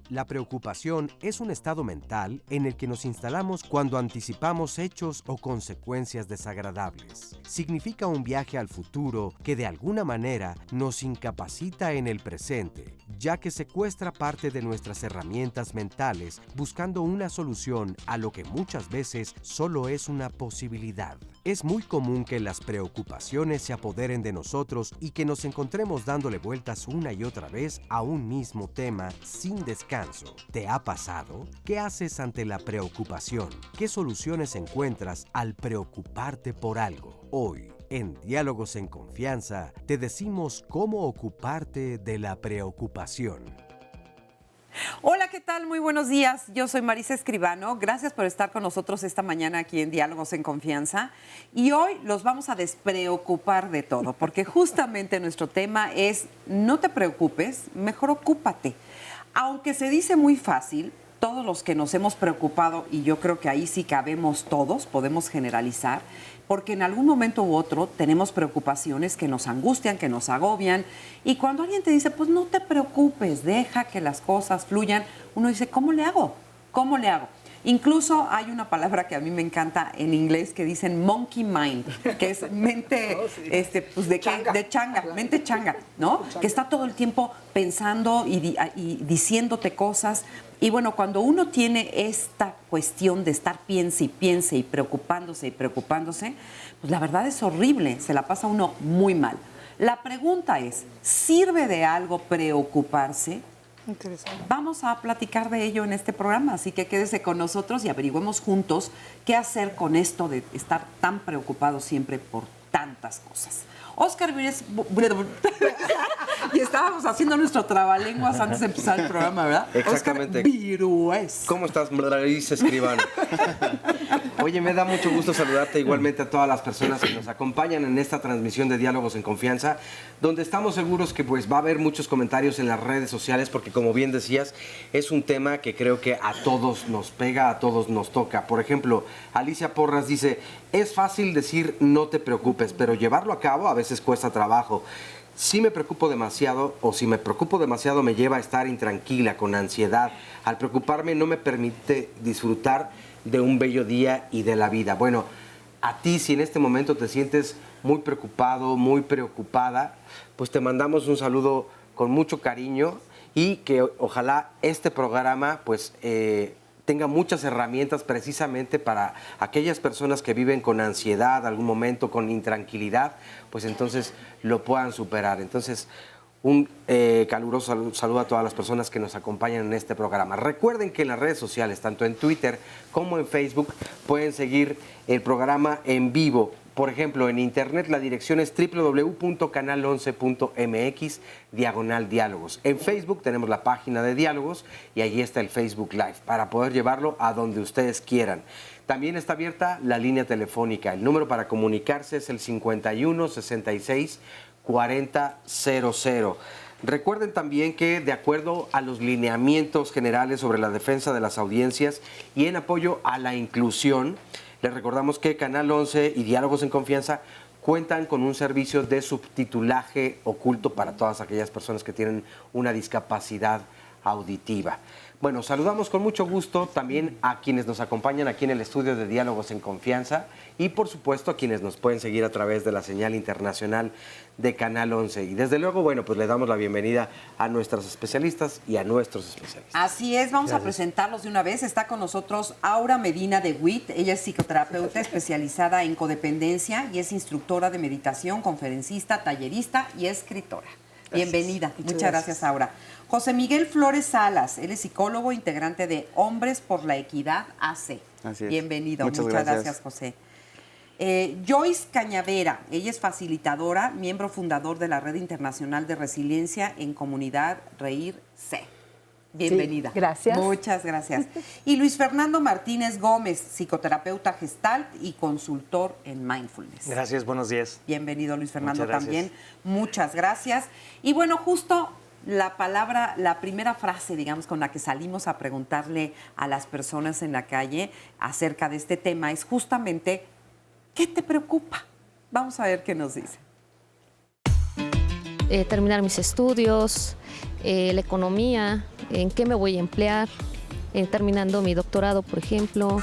La preocupación es un estado mental en el que nos instalamos cuando anticipamos hechos o consecuencias desagradables. Significa un viaje al futuro que de alguna manera nos incapacita en el presente, ya que secuestra parte de nuestras herramientas mentales buscando una solución a lo que muchas veces solo es una posibilidad. Es muy común que las preocupaciones se apoderen de nosotros y que nos encontremos dándole vueltas una y otra vez a un mismo tema sin descanso. ¿Te ha pasado? ¿Qué haces ante la preocupación? ¿Qué soluciones encuentras al preocuparte por algo? Hoy, en Diálogos en Confianza, te decimos cómo ocuparte de la preocupación. Hola, ¿qué tal? Muy buenos días. Yo soy Marisa Escribano. Gracias por estar con nosotros esta mañana aquí en Diálogos en Confianza. Y hoy los vamos a despreocupar de todo, porque justamente nuestro tema es no te preocupes, mejor ocúpate. Aunque se dice muy fácil, todos los que nos hemos preocupado, y yo creo que ahí sí cabemos todos, podemos generalizar, porque en algún momento u otro tenemos preocupaciones que nos angustian, que nos agobian, y cuando alguien te dice, pues no te preocupes, deja que las cosas fluyan, uno dice, ¿cómo le hago? ¿Cómo le hago? Incluso hay una palabra que a mí me encanta en inglés que dicen monkey mind, que es mente, pues de changa. De changa, mente changa, ¿no? Que está todo el tiempo pensando y diciéndote cosas. Y bueno, cuando uno tiene esta cuestión de estar piense y preocupándose, pues la verdad es horrible, se la pasa uno muy mal. La pregunta es, ¿sirve de algo preocuparse? Interesante. Vamos a platicar de ello en este programa, así que quédese con nosotros y averigüemos juntos qué hacer con esto de estar tan preocupados siempre por tantas cosas. Oscar Virués, y estábamos haciendo nuestro trabalenguas antes de empezar el programa, ¿verdad? Exactamente. Oscar Virués. ¿Cómo estás, Marisa Escribano? Oye, me da mucho gusto saludarte igualmente a todas las personas que nos acompañan en esta transmisión de Diálogos en Confianza, donde estamos seguros que pues va a haber muchos comentarios en las redes sociales, porque como bien decías, es un tema que creo que a todos nos pega, a todos nos toca. Por ejemplo, Alicia Porras dice, es fácil decir no te preocupes, pero llevarlo a cabo a veces cuesta trabajo. Si me preocupo demasiado o si me preocupo demasiado me lleva a estar intranquila, con ansiedad. Al preocuparme no me permite disfrutar de un bello día y de la vida. Bueno, a ti si en este momento te sientes muy preocupado, muy preocupada, pues te mandamos un saludo con mucho cariño y que ojalá este programa pues tenga muchas herramientas precisamente para aquellas personas que viven con ansiedad, algún momento con intranquilidad, pues entonces lo puedan superar. Entonces, un caluroso saludo a todas las personas que nos acompañan en este programa. Recuerden que en las redes sociales, tanto en Twitter como en Facebook, pueden seguir el programa en vivo. Por ejemplo, en internet la dirección es www.canal11.mx/diálogos. En Facebook tenemos la página de Diálogos y allí está el Facebook Live para poder llevarlo a donde ustedes quieran. También está abierta la línea telefónica. El número para comunicarse es el 51 66 40 00. Recuerden también que de acuerdo a los lineamientos generales sobre la defensa de las audiencias y en apoyo a la inclusión, les recordamos que Canal 11 y Diálogos en Confianza cuentan con un servicio de subtitulaje oculto para todas aquellas personas que tienen una discapacidad auditiva. Bueno, saludamos con mucho gusto también a quienes nos acompañan aquí en el estudio de Diálogos en Confianza y por supuesto a quienes nos pueden seguir a través de la señal internacional de Canal 11. Y desde luego, bueno, pues le damos la bienvenida a nuestras especialistas y a nuestros especialistas. Así es, vamos a presentarlos de una vez. Está con nosotros Aura Medina de Witt. Ella es psicoterapeuta especializada en codependencia y es instructora de meditación, conferencista, tallerista y escritora. Gracias. Bienvenida. Muchas gracias, Aura. José Miguel Flores Salas, él es psicólogo, integrante de Hombres por la Equidad AC. Así es. Bienvenido. Muchas gracias, José. Joyce Cañavera, ella es facilitadora, miembro fundador de la Red Internacional de Resiliencia en Comunidad Reír C. Bienvenida. Sí, gracias. Muchas gracias. Y Luis Fernando Martínez Gómez, psicoterapeuta Gestalt y consultor en Mindfulness. Gracias, buenos días. Bienvenido, Luis Fernando, Muchas también. Muchas gracias. Y bueno, justo la palabra, la primera frase, digamos, con la que salimos a preguntarle a las personas en la calle acerca de este tema es justamente, ¿qué te preocupa? Vamos a ver qué nos dice. Terminar mis estudios, la economía, en qué me voy a emplear, terminando mi doctorado, por ejemplo.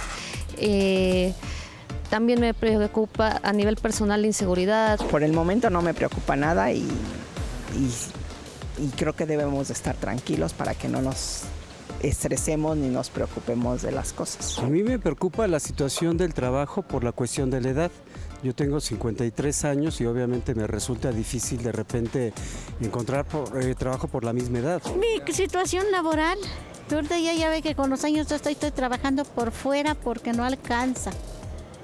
También me preocupa a nivel personal la inseguridad. Por el momento no me preocupa nada y creo que debemos de estar tranquilos para que no nos estresemos ni nos preocupemos de las cosas. A mí me preocupa la situación del trabajo por la cuestión de la edad. Yo tengo 53 años y obviamente me resulta difícil de repente encontrar trabajo por la misma edad. Mi situación laboral, ahorita ya ve que con los años estoy trabajando por fuera porque no alcanza.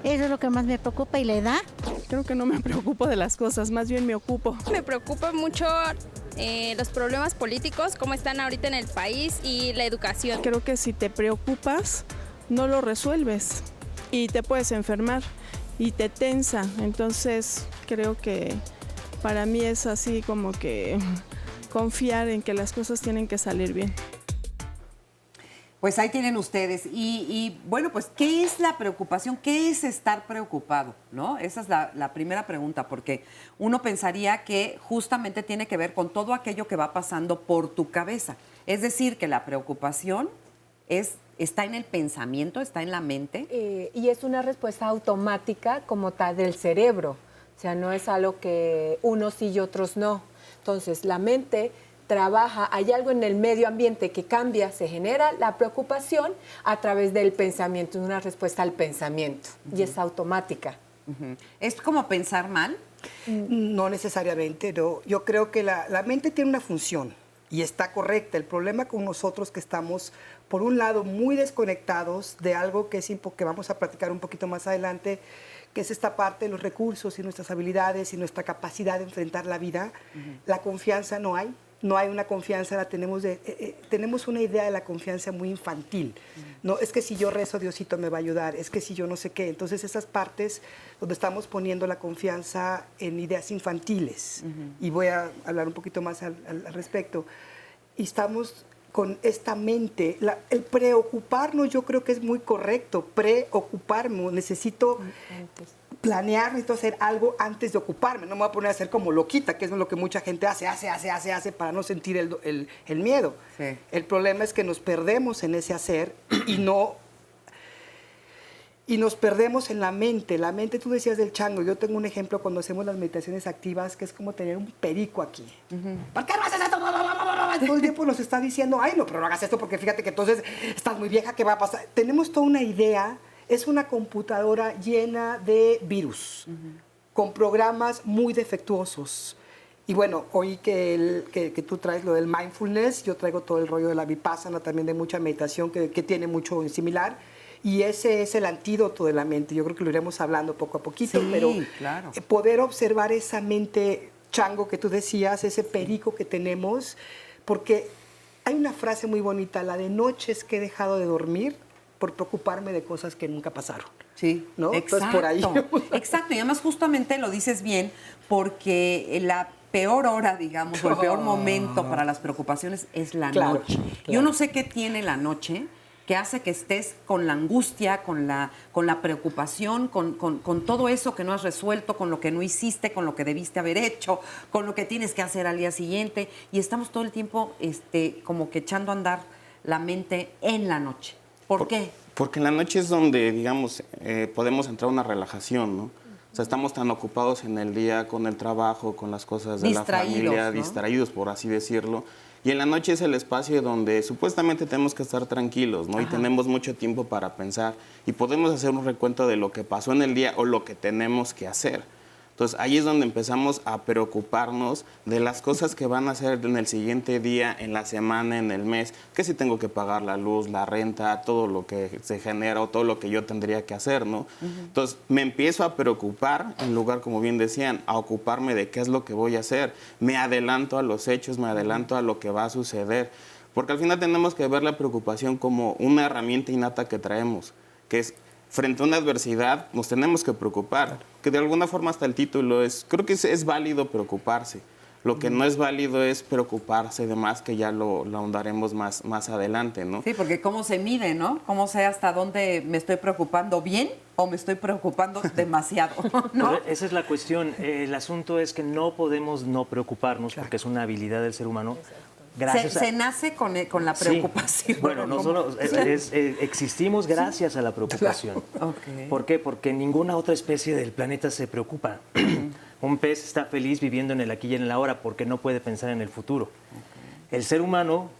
Eso es lo que más me preocupa. ¿Y la edad? Creo que no me preocupo de las cosas, más bien me ocupo. Me preocupa mucho los problemas políticos, cómo están ahorita en el país y la educación. Creo que si te preocupas, no lo resuelves y te puedes enfermar y te tensa. Entonces creo que para mí es así como que confiar en que las cosas tienen que salir bien. Pues ahí tienen ustedes. Y bueno, pues, ¿qué es la preocupación? ¿Qué es estar preocupado? ¿No? Esa es la primera pregunta, porque uno pensaría que justamente tiene que ver con todo aquello que va pasando por tu cabeza. Es decir, que la preocupación está en el pensamiento, está en la mente. Y es una respuesta automática como tal del cerebro. O sea, no es algo que unos sí y otros no. Entonces, la mente trabaja, hay algo en el medio ambiente que cambia, se genera la preocupación a través del pensamiento, una respuesta al pensamiento, y es automática. ¿Es como pensar mal? No necesariamente, no. Yo creo que la mente tiene una función y está correcta. El problema con nosotros que estamos, por un lado, muy desconectados de algo que vamos a platicar un poquito más adelante, que es esta parte de los recursos y nuestras habilidades y nuestra capacidad de enfrentar la vida. La confianza no hay. No hay una confianza, tenemos una idea de la confianza muy infantil. No, es que si yo rezo, Diosito me va a ayudar, es que si yo no sé qué. Entonces esas partes donde estamos poniendo la confianza en ideas infantiles, y voy a hablar un poquito más al respecto, y estamos con esta mente, el preocuparnos yo creo que es muy correcto, preocuparme, necesito planear, necesito hacer algo antes de ocuparme, no me voy a poner a hacer como loquita, que es lo que mucha gente hace para no sentir el miedo. Sí. El problema es que nos perdemos en ese hacer y nos perdemos en la mente. La mente, tú decías del chango, yo tengo un ejemplo cuando hacemos las meditaciones activas, que es como tener un perico aquí. ¿Por qué no haces esto? Todo el tiempo nos está diciendo, ay, no, pero no hagas esto porque fíjate que entonces estás muy vieja, ¿qué va a pasar? Tenemos toda una idea. Es una computadora llena de virus, con programas muy defectuosos. Y bueno, oí que tú traes lo del mindfulness, yo traigo todo el rollo de la vipassana, también de mucha meditación, que tiene mucho en similar. Y ese es el antídoto de la mente. Yo creo que lo iremos hablando poco a poquito, sí, pero claro. Poder observar esa mente chango que tú decías, ese perico que tenemos, porque hay una frase muy bonita, la de noches que he dejado de dormir por preocuparme de cosas que nunca pasaron. Sí, ¿no? Exacto. Entonces, por ahí. Exacto, y además justamente lo dices bien, porque la peor hora, digamos, o el peor momento para las preocupaciones es la noche. Claro. Yo no sé qué tiene la noche que hace que estés con la angustia, con la preocupación, con todo eso que no has resuelto, con lo que no hiciste, con lo que debiste haber hecho, con lo que tienes que hacer al día siguiente, y estamos todo el tiempo como que echando a andar la mente en la noche. ¿Por qué? Porque en la noche es donde, digamos, podemos entrar a una relajación, ¿no? O sea, estamos tan ocupados en el día con el trabajo, con las cosas de la familia, ¿no? Distraídos, por así decirlo. Y en la noche es el espacio donde supuestamente tenemos que estar tranquilos, ¿no? Ajá. Y tenemos mucho tiempo para pensar y podemos hacer un recuento de lo que pasó en el día o lo que tenemos que hacer. Entonces, ahí es donde empezamos a preocuparnos de las cosas que van a hacer en el siguiente día, en la semana, en el mes, que si tengo que pagar la luz, la renta, todo lo que se genera o todo lo que yo tendría que hacer, ¿no? Entonces, me empiezo a preocupar, en lugar, como bien decían, a ocuparme de qué es lo que voy a hacer. Me adelanto a los hechos, me adelanto a lo que va a suceder. Porque al final tenemos que ver la preocupación como una herramienta innata que traemos, que es frente a una adversidad nos tenemos que preocupar, que de alguna forma hasta el título creo que es válido preocuparse. Lo que no es válido es preocuparse de más, que ya lo ahondaremos más adelante, ¿no? Sí, porque cómo se mide, ¿no? Cómo sé hasta dónde me estoy preocupando bien o me estoy preocupando demasiado, ¿no? Pero esa es la cuestión. El asunto es que no podemos no preocuparnos, porque es una habilidad del ser humano. Se nace con la preocupación. Sí. Bueno, no solo existimos gracias a la preocupación. Claro. Okay. ¿Por qué? Porque ninguna otra especie del planeta se preocupa. Un pez está feliz viviendo en el aquí y en el ahora porque no puede pensar en el futuro. Okay. El ser humano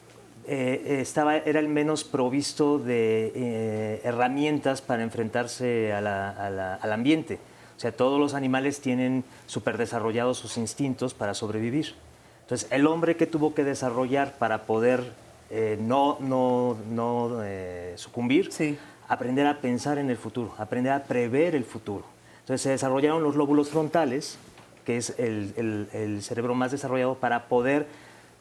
era el menos provisto de herramientas para enfrentarse al ambiente. O sea, todos los animales tienen súper desarrollados sus instintos para sobrevivir. Entonces, el hombre que tuvo que desarrollar para poder no sucumbir, aprender a pensar en el futuro, aprender a prever el futuro. Entonces, se desarrollaron los lóbulos frontales, que es el cerebro más desarrollado para poder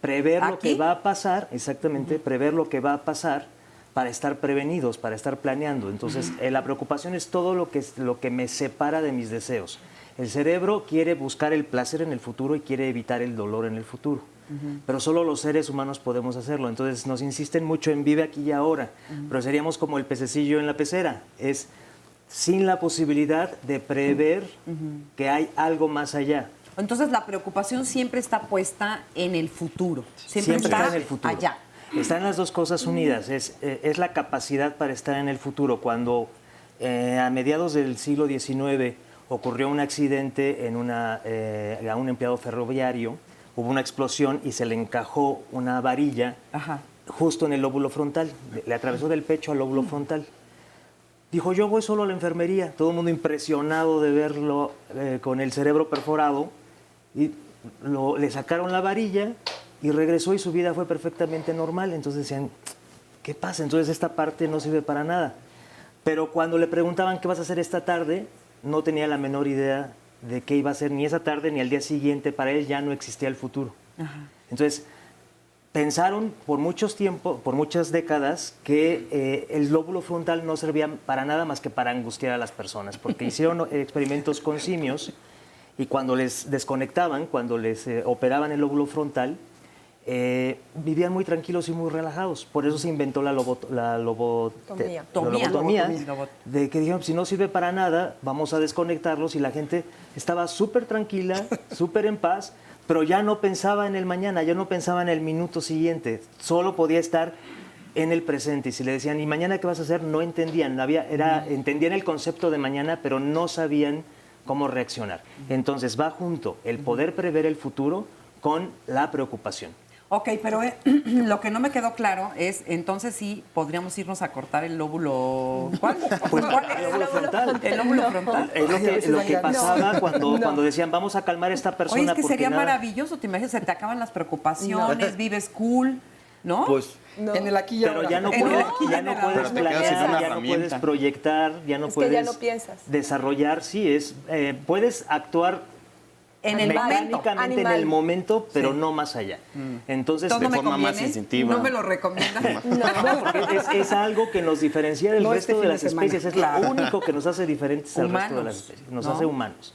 prever lo que va a pasar, exactamente, prever lo que va a pasar para estar prevenidos, para estar planeando. Entonces, la preocupación es todo lo que me separa de mis deseos. El cerebro quiere buscar el placer en el futuro y quiere evitar el dolor en el futuro. Pero solo los seres humanos podemos hacerlo. Entonces nos insisten mucho en vive aquí y ahora, pero seríamos como el pececillo en la pecera. Es sin la posibilidad de prever que hay algo más allá. Entonces la preocupación siempre está puesta en el futuro. Siempre está en el futuro. Allá. Están las dos cosas unidas. Es la capacidad para estar en el futuro. Cuando a mediados del siglo XIX ocurrió un accidente a un empleado ferroviario, hubo una explosión y se le encajó una varilla justo en el lóbulo frontal, le atravesó del pecho al lóbulo frontal. Dijo, yo voy solo a la enfermería, todo el mundo impresionado de verlo con el cerebro perforado, y le sacaron la varilla y regresó y su vida fue perfectamente normal. Entonces decían, ¿qué pasa? Entonces esta parte no sirve para nada. Pero cuando le preguntaban qué vas a hacer esta tarde, no tenía la menor idea de qué iba a hacer ni esa tarde ni al día siguiente. Para él ya no existía el futuro. Entonces, pensaron por muchas décadas que el lóbulo frontal no servía para nada más que para angustiar a las personas, porque hicieron experimentos con simios y cuando les desconectaban, cuando les operaban el lóbulo frontal, vivían muy tranquilos y muy relajados. Por eso se inventó la lobotomía, de que dijeron, si no sirve para nada, vamos a desconectarlos, y la gente estaba súper tranquila, súper en paz, pero ya no pensaba en el mañana, ya no pensaba en el minuto siguiente, solo podía estar en el presente. Y si le decían, ¿y mañana qué vas a hacer? No entendían, entendían el concepto de mañana, pero no sabían cómo reaccionar. Entonces va junto el poder prever el futuro con la preocupación. Ok, pero lo que no me quedó claro es, entonces sí, podríamos irnos a cortar el lóbulo... ¿Cuál? Pues, ¿cuál es? El lóbulo frontal. El lóbulo frontal. Es lo que pasaba cuando decían, vamos a calmar a esta persona. Oye, es que sería maravilloso, te imaginas, se te acaban las preocupaciones, vives cool, ¿no? Pues, en el aquí y ahora. Pero ya no puedes planear, ya no puedes proyectar, ya no puedes ya no piensas. Desarrollar, puedes actuar en el mecánicamente en el momento, pero no más allá. Entonces, de forma más instintiva. ¿No me lo recomiendas? No, porque es algo que nos diferencia del resto de las especies. Es lo único que nos hace diferentes al resto de las especies. Nos hace humanos.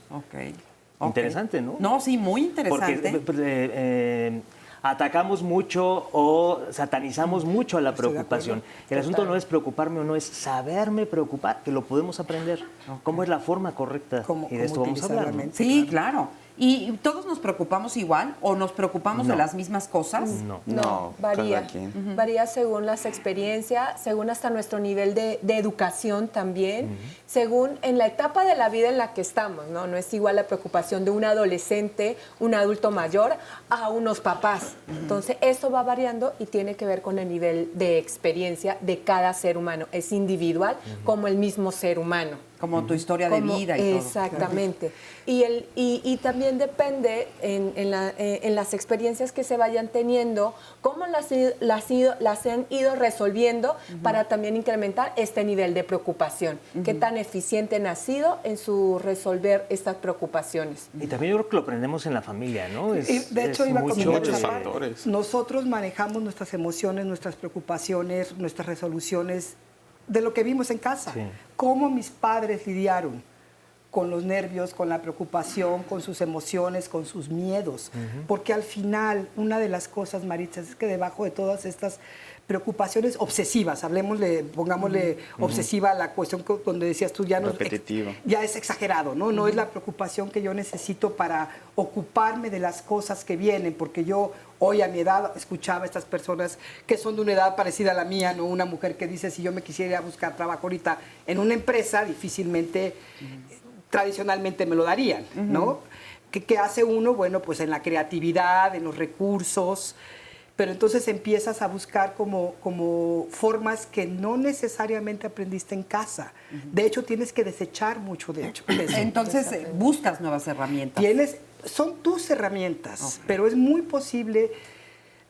Interesante, ¿no? No, sí, muy interesante. Porque atacamos mucho o satanizamos mucho a la preocupación. El asunto no es preocuparme o no, es saberme preocupar, que lo podemos aprender. ¿Cómo es la forma correcta? Y de esto vamos a hablar, ¿no? Sí, claro. ¿Y todos nos preocupamos igual o nos preocupamos de las mismas cosas? No, varía. Varía según las experiencias, según hasta nuestro nivel de educación también, según en la etapa de la vida en la que estamos, ¿no? No es igual la preocupación de un adolescente, un adulto mayor, a unos papás. Entonces, eso va variando y tiene que ver con el nivel de experiencia de cada ser humano. Es individual como el mismo ser humano. Como tu historia de vida y todo. Exactamente. Y también depende en las experiencias que se vayan teniendo, cómo las han ido resolviendo para también incrementar este nivel de preocupación. Qué tan eficiente han sido en su resolver estas preocupaciones. Y también yo creo que lo aprendemos en la familia, ¿no? De hecho, iba a comentar muchos factores. Nosotros manejamos nuestras emociones, nuestras preocupaciones, nuestras resoluciones de lo que vimos en casa. Cómo mis padres lidiaron con los nervios, con la preocupación, con sus emociones, con sus miedos. Porque al final, una de las cosas, Maritza, es que debajo de todas estas preocupaciones obsesivas, pongámosle obsesiva a la cuestión donde decías tú, ya es exagerado, ¿no? No es la preocupación que yo necesito para ocuparme de las cosas que vienen, porque yo hoy a mi edad escuchaba a estas personas que son de una edad parecida a la mía, ¿no? Una mujer que dice, si yo me quisiera ir a buscar trabajo ahorita en una empresa, difícilmente, tradicionalmente me lo darían, ¿no? ¿Qué hace uno? Bueno, pues en la creatividad, en los recursos, pero entonces empiezas a buscar como formas que no necesariamente aprendiste en casa. De hecho, tienes que desechar mucho de eso. Entonces, buscas nuevas herramientas. Son tus herramientas, pero es muy posible.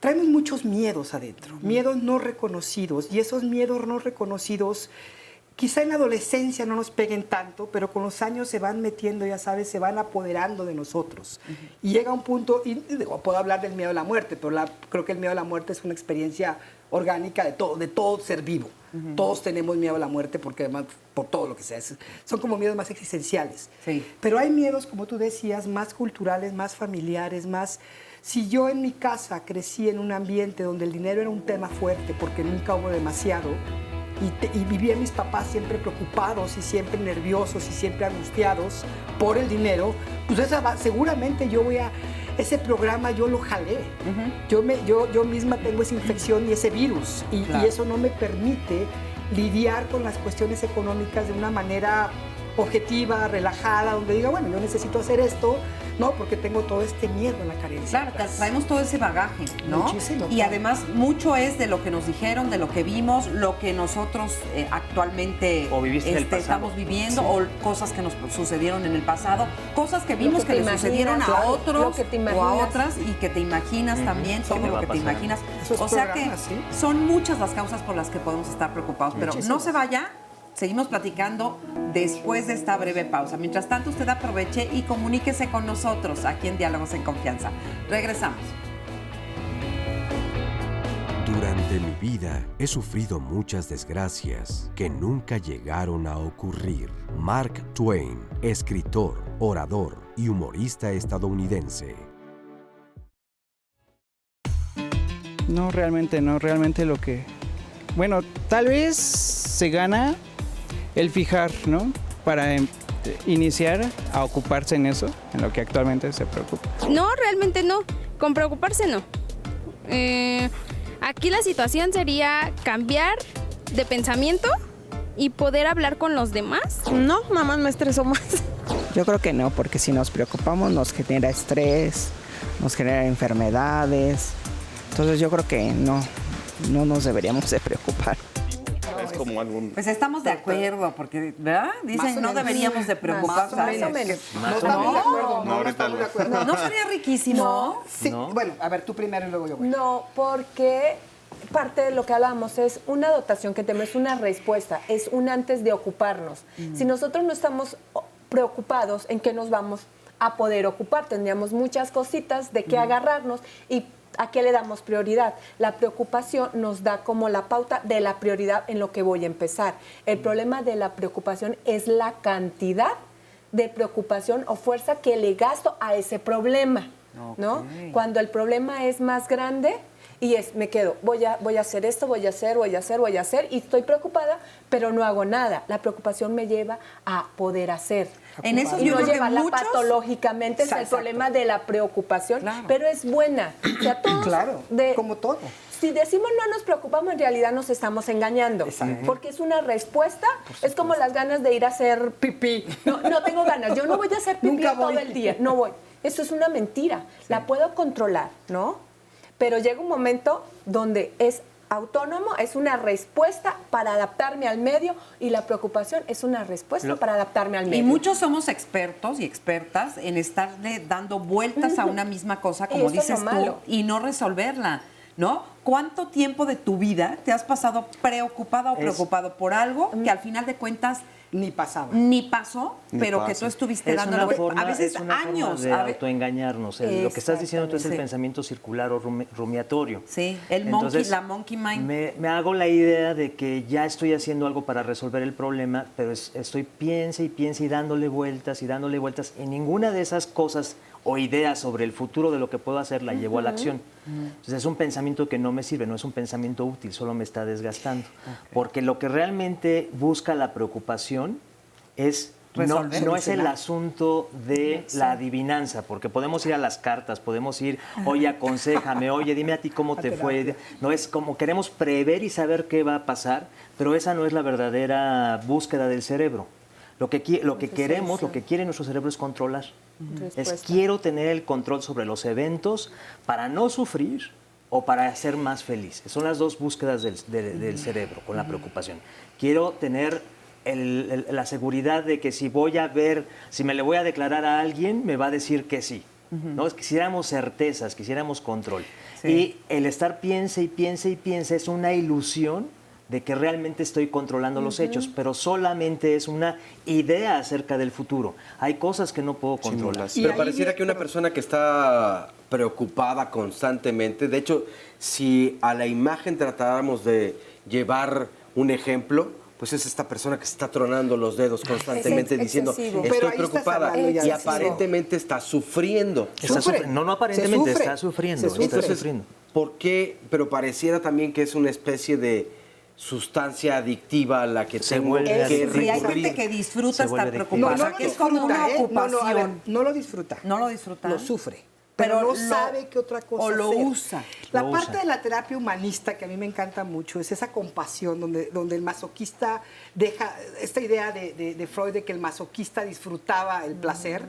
Traemos muchos miedos adentro, miedos no reconocidos, y esos miedos no reconocidos quizá en la adolescencia no nos peguen tanto, pero con los años se van metiendo, ya sabes, se van apoderando de nosotros. Y llega un punto, y puedo hablar del miedo a la muerte, pero creo que el miedo a la muerte es una experiencia orgánica de todo ser vivo. Todos tenemos miedo a la muerte porque además, por todo lo que sea, son como miedos más existenciales. Sí. Pero hay miedos, como tú decías, más culturales, más familiares, más... Si yo en mi casa crecí en un ambiente donde el dinero era un tema fuerte porque nunca hubo demasiado, y vivía mis papás siempre preocupados y siempre nerviosos y siempre angustiados por el dinero, pues seguramente ese programa yo lo jalé. Yo misma tengo esa infección y ese virus, y eso no me permite lidiar con las cuestiones económicas de una manera objetiva, relajada, donde diga, bueno, yo necesito hacer esto, ¿no? Porque tengo todo este miedo en la carencia. Claro, traemos todo ese bagaje, ¿no? Muchísimo. Y además mucho es de lo que nos dijeron, de lo que vimos, lo que nosotros actualmente estamos viviendo, o cosas que nos sucedieron en el pasado, cosas que vimos que le sucedieron a otros o a otras y que te imaginas también, todo lo que te imaginas. O sea que son muchas las causas por las que podemos estar preocupados, pero no se vaya. Seguimos platicando después de esta breve pausa. Mientras tanto, usted aproveche y comuníquese con nosotros aquí en Diálogos en Confianza. Regresamos. Durante mi vida he sufrido muchas desgracias que nunca llegaron a ocurrir. Mark Twain, escritor, orador y humorista estadounidense. No, realmente lo que... Bueno, tal vez se gana el fijar, ¿no? Para iniciar a ocuparse en eso, en lo que actualmente se preocupa. No, realmente no. Con preocuparse no. Aquí la situación sería cambiar de pensamiento y poder hablar con los demás. No, mamá, me estreso más. Yo creo que no, porque si nos preocupamos nos genera estrés, nos genera enfermedades. Entonces yo creo que no nos deberíamos de preocupar. Es como Pues estamos de acuerdo, porque, ¿verdad? Dicen no deberíamos de preocuparnos. Más o menos. No estamos de acuerdo. No estamos de acuerdo. ¿No sería riquísimo? No. Sí. No. Bueno, a ver, tú primero y luego yo. No, porque parte de lo que hablamos es una dotación que tenemos, es una respuesta, es un antes de ocuparnos. Si nosotros no estamos preocupados, ¿en qué nos vamos a poder ocupar? Tendríamos muchas cositas de qué agarrarnos y ¿a qué le damos prioridad? La preocupación nos da como la pauta de la prioridad en lo que voy a empezar. El problema de la preocupación es la cantidad de preocupación o fuerza que le gasto a ese problema, ¿no? Cuando el problema es más grande y me quedo, voy a hacer esto, voy a hacer, y estoy preocupada, pero no hago nada. La preocupación me lleva a poder hacer. En eso y yo no creo que llevarla muchos... patológicamente, es el problema de la preocupación, pero es buena. O sea, todos como todo. Si decimos no nos preocupamos, en realidad nos estamos engañando. Porque es una respuesta, es como las ganas de ir a hacer pipí. No tengo ganas, yo no voy a hacer pipí todo el día, no voy. Eso es una mentira, la puedo controlar, ¿no? Pero llega un momento donde es autónomo, es una respuesta para adaptarme al medio, y la preocupación es una respuesta para adaptarme al medio. Y muchos somos expertos y expertas en estarle dando vueltas a una misma cosa, como dices tú, y no resolverla, ¿no? ¿Cuánto tiempo de tu vida te has pasado preocupada o preocupado por algo que al final de cuentas ni pasó, pero que tú estuviste dando a veces años de autoengañarnos? Lo que estás diciendo tú es el pensamiento circular o rumiatorio. Sí, la monkey mind. Me hago la idea de que ya estoy haciendo algo para resolver el problema, pero estoy piense y dándole vueltas, y ninguna de esas cosas o ideas sobre el futuro de lo que puedo hacer, la llevo a la acción. Entonces es un pensamiento que no me sirve, no es un pensamiento útil, solo me está desgastando. Porque lo que realmente busca la preocupación es... No es el asunto de la adivinanza, porque podemos ir a las cartas, podemos ir, oye, aconséjame, oye, dime a ti cómo te fue. No es como queremos prever y saber qué va a pasar, pero esa no es la verdadera búsqueda del cerebro. Lo que queremos, lo que quiere nuestro cerebro es controlar. Quiero tener el control sobre los eventos para no sufrir o para ser más feliz. Son las dos búsquedas del cerebro con la preocupación. Quiero tener la seguridad de que si me le voy a declarar a alguien, me va a decir que sí. ¿No? Quisiéramos certezas, quisiéramos control. Sí. Y el estar piense y piense y piense es una ilusión de que realmente estoy controlando los hechos, pero solamente es una idea acerca del futuro. Hay cosas que no puedo controlar. Pero pareciera que una persona que está preocupada constantemente, de hecho, si a la imagen tratáramos de llevar un ejemplo, pues es esta persona que se está tronando los dedos constantemente diciendo, estoy preocupada, y aparentemente está sufriendo. No aparentemente, está sufriendo. Entonces, ¿por qué? Pero pareciera también que es una especie de sustancia adictiva a la que tengo que recurrir. Y hay gente que disfruta estar preocupada, que es como una ocupación. No lo disfruta. No lo disfruta. Lo sufre. Pero no sabe qué otra cosa hacer. O lo usa. La parte de la terapia humanista que a mí me encanta mucho es esa compasión donde el masoquista deja esta idea de Freud de que el masoquista disfrutaba el placer,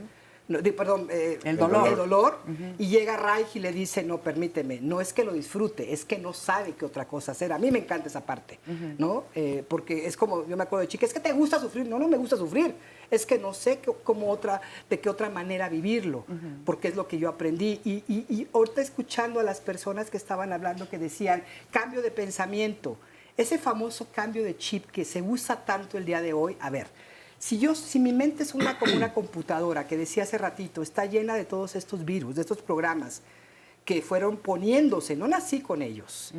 el dolor, y llega Reich y le dice, no, permíteme, no es que lo disfrute, es que no sabe qué otra cosa hacer. A mí me encanta esa parte, ¿no? Porque es como, yo me acuerdo de chica, es que te gusta sufrir. No me gusta sufrir. Es que no sé de qué otra manera vivirlo, porque es lo que yo aprendí. Y ahorita escuchando a las personas que estaban hablando, que decían, cambio de pensamiento, ese famoso cambio de chip que se usa tanto el día de hoy, a ver, si mi mente es como una computadora, que decía hace ratito, está llena de todos estos virus, de estos programas que fueron poniéndose, no nací con ellos,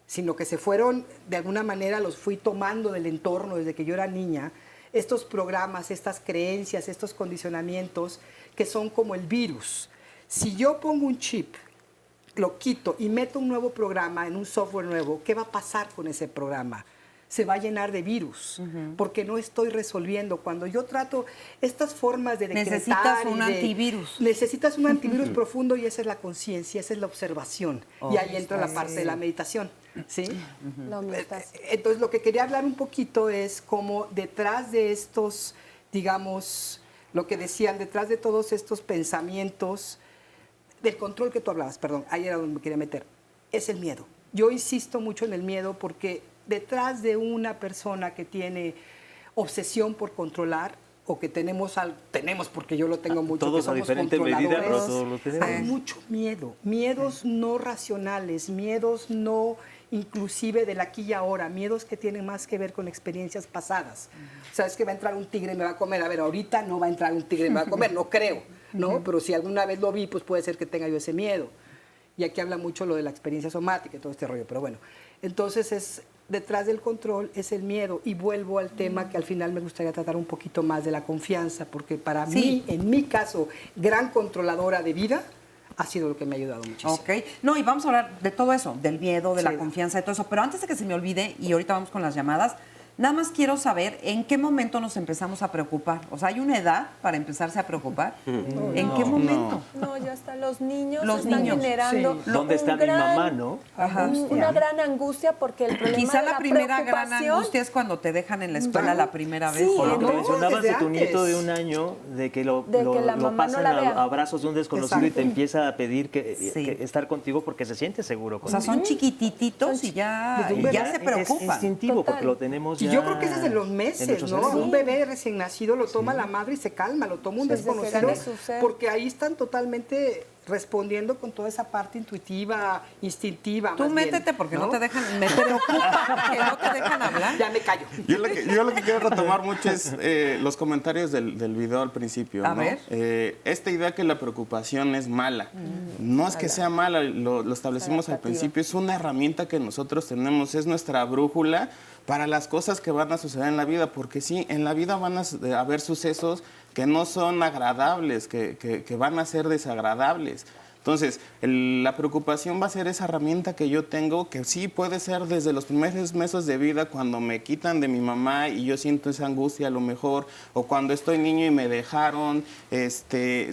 sino que se fueron, de alguna manera los fui tomando del entorno desde que yo era niña, estos programas, estas creencias, estos condicionamientos que son como el virus. Si yo pongo un chip, lo quito y meto un nuevo programa en un software nuevo, ¿qué va a pasar con ese programa? Se va a llenar de virus, porque no estoy resolviendo. Cuando yo trato estas formas de decretar... Necesitas un antivirus. Necesitas un antivirus profundo, y esa es la conciencia, esa es la observación. Y ahí entra la parte de la meditación. ¿Sí? Entonces, lo que quería hablar un poquito es cómo detrás de estos, digamos, lo que decían, detrás de todos estos pensamientos, del control que tú hablabas, perdón, ahí era donde me quería meter, es el miedo. Yo insisto mucho en el miedo porque detrás de una persona que tiene obsesión por controlar, o que tenemos porque yo lo tengo mucho, todos que somos a diferente medida, pero todos lo tenemos. Hay mucho miedo, miedos no racionales, miedos no inclusive del aquí y ahora, miedos que tienen más que ver con experiencias pasadas. Sabes que va a entrar un tigre y me va a comer, a ver, ahorita no va a entrar un tigre y me va a comer, no creo, ¿no? Pero si alguna vez lo vi, pues puede ser que tenga yo ese miedo. Y aquí habla mucho lo de la experiencia somática y todo este rollo, pero bueno, entonces detrás del control es el miedo, y vuelvo al tema que al final me gustaría tratar un poquito más de la confianza, porque para mí, en mi caso, gran controladora de vida, ha sido lo que me ha ayudado muchísimo. Ok. No, y vamos a hablar de todo eso, del miedo, de la confianza, de todo eso. Pero antes de que se me olvide, y ahorita vamos con las llamadas, nada más quiero saber en qué momento nos empezamos a preocupar. O sea, ¿hay una edad para empezarse a preocupar? ¿En qué momento? No, ya hasta los niños están generando ¿dónde está mi mamá, no? Una gran angustia, porque el problema Quizá de la primera gran angustia es cuando te dejan en la escuela la primera vez. O lo que mencionabas de tu nieto de 1 año, de que lo pasan a brazos de un desconocido y te empieza a pedir que estar contigo porque se siente seguro. O sea, son chiquitititos y ya se preocupan. Es instintivo porque lo tenemos ya. Y yo creo que es desde los meses, ¿no? Un bebé recién nacido lo toma la madre y se calma, lo toma un desconocido, porque ahí están totalmente respondiendo con toda esa parte intuitiva, instintiva. Tú métete porque no te dejan, me preocupa que no te dejan hablar. Ya me callo. Yo lo que quiero retomar mucho es los comentarios del video al principio. A ver. Esta idea que la preocupación es mala. No es que sea mala, lo establecimos al principio, es una herramienta que nosotros tenemos, es nuestra brújula para las cosas que van a suceder en la vida, porque sí, en la vida van a haber sucesos que no son agradables, que van a ser desagradables. Entonces, la preocupación va a ser esa herramienta que yo tengo, que sí puede ser desde los primeros meses de vida, cuando me quitan de mi mamá y yo siento esa angustia a lo mejor, o cuando estoy niño y me dejaron,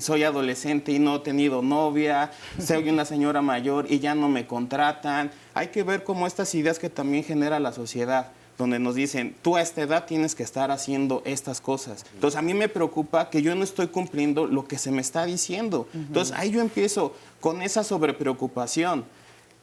soy adolescente y no he tenido novia, soy una señora mayor y ya no me contratan. Hay que ver cómo estas ideas que también genera la sociedad, donde nos dicen, tú a esta edad tienes que estar haciendo estas cosas. Entonces, a mí me preocupa que yo no estoy cumpliendo lo que se me está diciendo. Entonces, ahí yo empiezo con esa sobrepreocupación.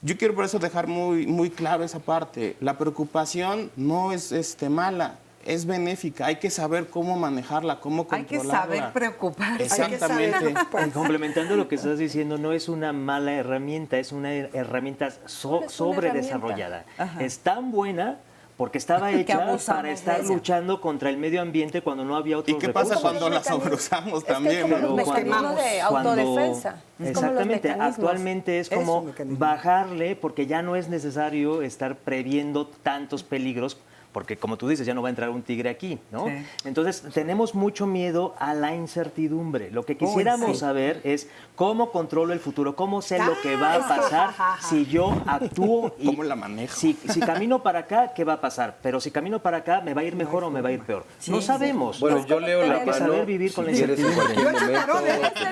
Yo quiero por eso dejar muy, muy claro esa parte. La preocupación no es mala, es benéfica. Hay que saber cómo manejarla, cómo controlarla. Hay que saber preocuparse. Exactamente. Complementando lo que estás diciendo, no es una mala herramienta, es una herramienta sobredesarrollada. Es tan buena porque estaba hecha para estar luchando contra el medio ambiente cuando no había otros recursos. ¿Y qué pasa cuando la sobreusamos también? Es como los mecanismos de autodefensa. Exactamente, actualmente es como bajarle, porque ya no es necesario estar previendo tantos peligros, porque como tú dices, ya no va a entrar un tigre aquí, ¿no? Sí. Entonces, tenemos mucho miedo a la incertidumbre. Lo que quisiéramos saber es cómo controlo el futuro, cómo sé lo que va a pasar si yo actúo y cómo la manejo. Si camino para acá, ¿qué va a pasar? Pero si camino para acá, ¿me va a ir mejor o me va a ir peor? No sabemos. Bueno, yo leo la Hay que saber vivir con la incertidumbre.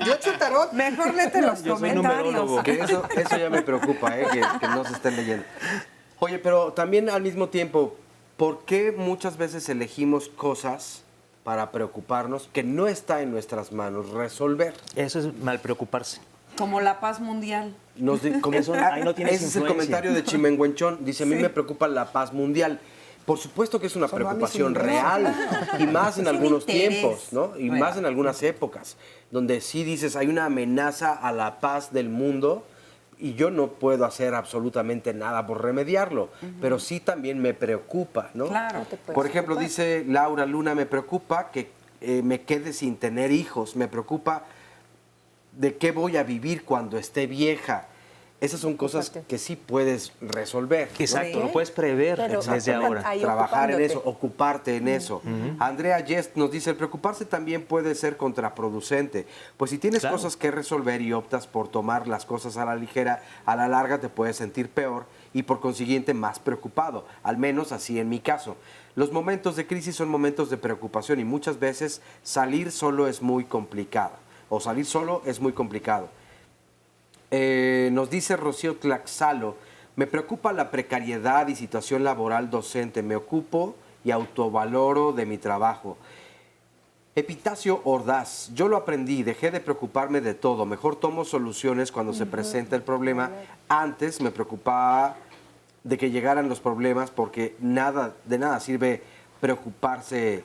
Yo he hecho tarot. Mejor léete los comentarios. Que eso ya me preocupa, que no se estén leyendo. Oye, pero también al mismo tiempo, ¿por qué muchas veces elegimos cosas para preocuparnos que no está en nuestras manos resolver? Eso es mal preocuparse. Como la paz mundial. Ahí no tienes ese es el comentario de Chimenguenchón. Dice, a mí me preocupa la paz mundial. Por supuesto que es una preocupación real, y más en algunos tiempos, ¿no? Y más en algunas épocas, donde sí dices, hay una amenaza a la paz del mundo, y yo no puedo hacer absolutamente nada por remediarlo, pero sí también me preocupa, ¿no? Claro. Por ejemplo, dice Laura Luna, me preocupa que me quede sin tener hijos, me preocupa de qué voy a vivir cuando esté vieja. Esas son cosas que sí puedes resolver, ¿no? Exacto, lo puedes prever desde ahora. Trabajar en eso, ocuparte en eso. Andrea Jest nos dice, el preocuparse también puede ser contraproducente, pues si tienes cosas que resolver y optas por tomar las cosas a la ligera, a la larga te puedes sentir peor y por consiguiente más preocupado, al menos así en mi caso. Los momentos de crisis son momentos de preocupación y muchas veces salir solo es muy complicado, nos dice Rocío Tlaxalo, me preocupa la precariedad y situación laboral docente, me ocupo y autovaloro de mi trabajo. Epitacio Ordaz, yo lo aprendí, dejé de preocuparme de todo, mejor tomo soluciones cuando se presenta el problema. Antes me preocupaba de que llegaran los problemas porque de nada sirve preocuparse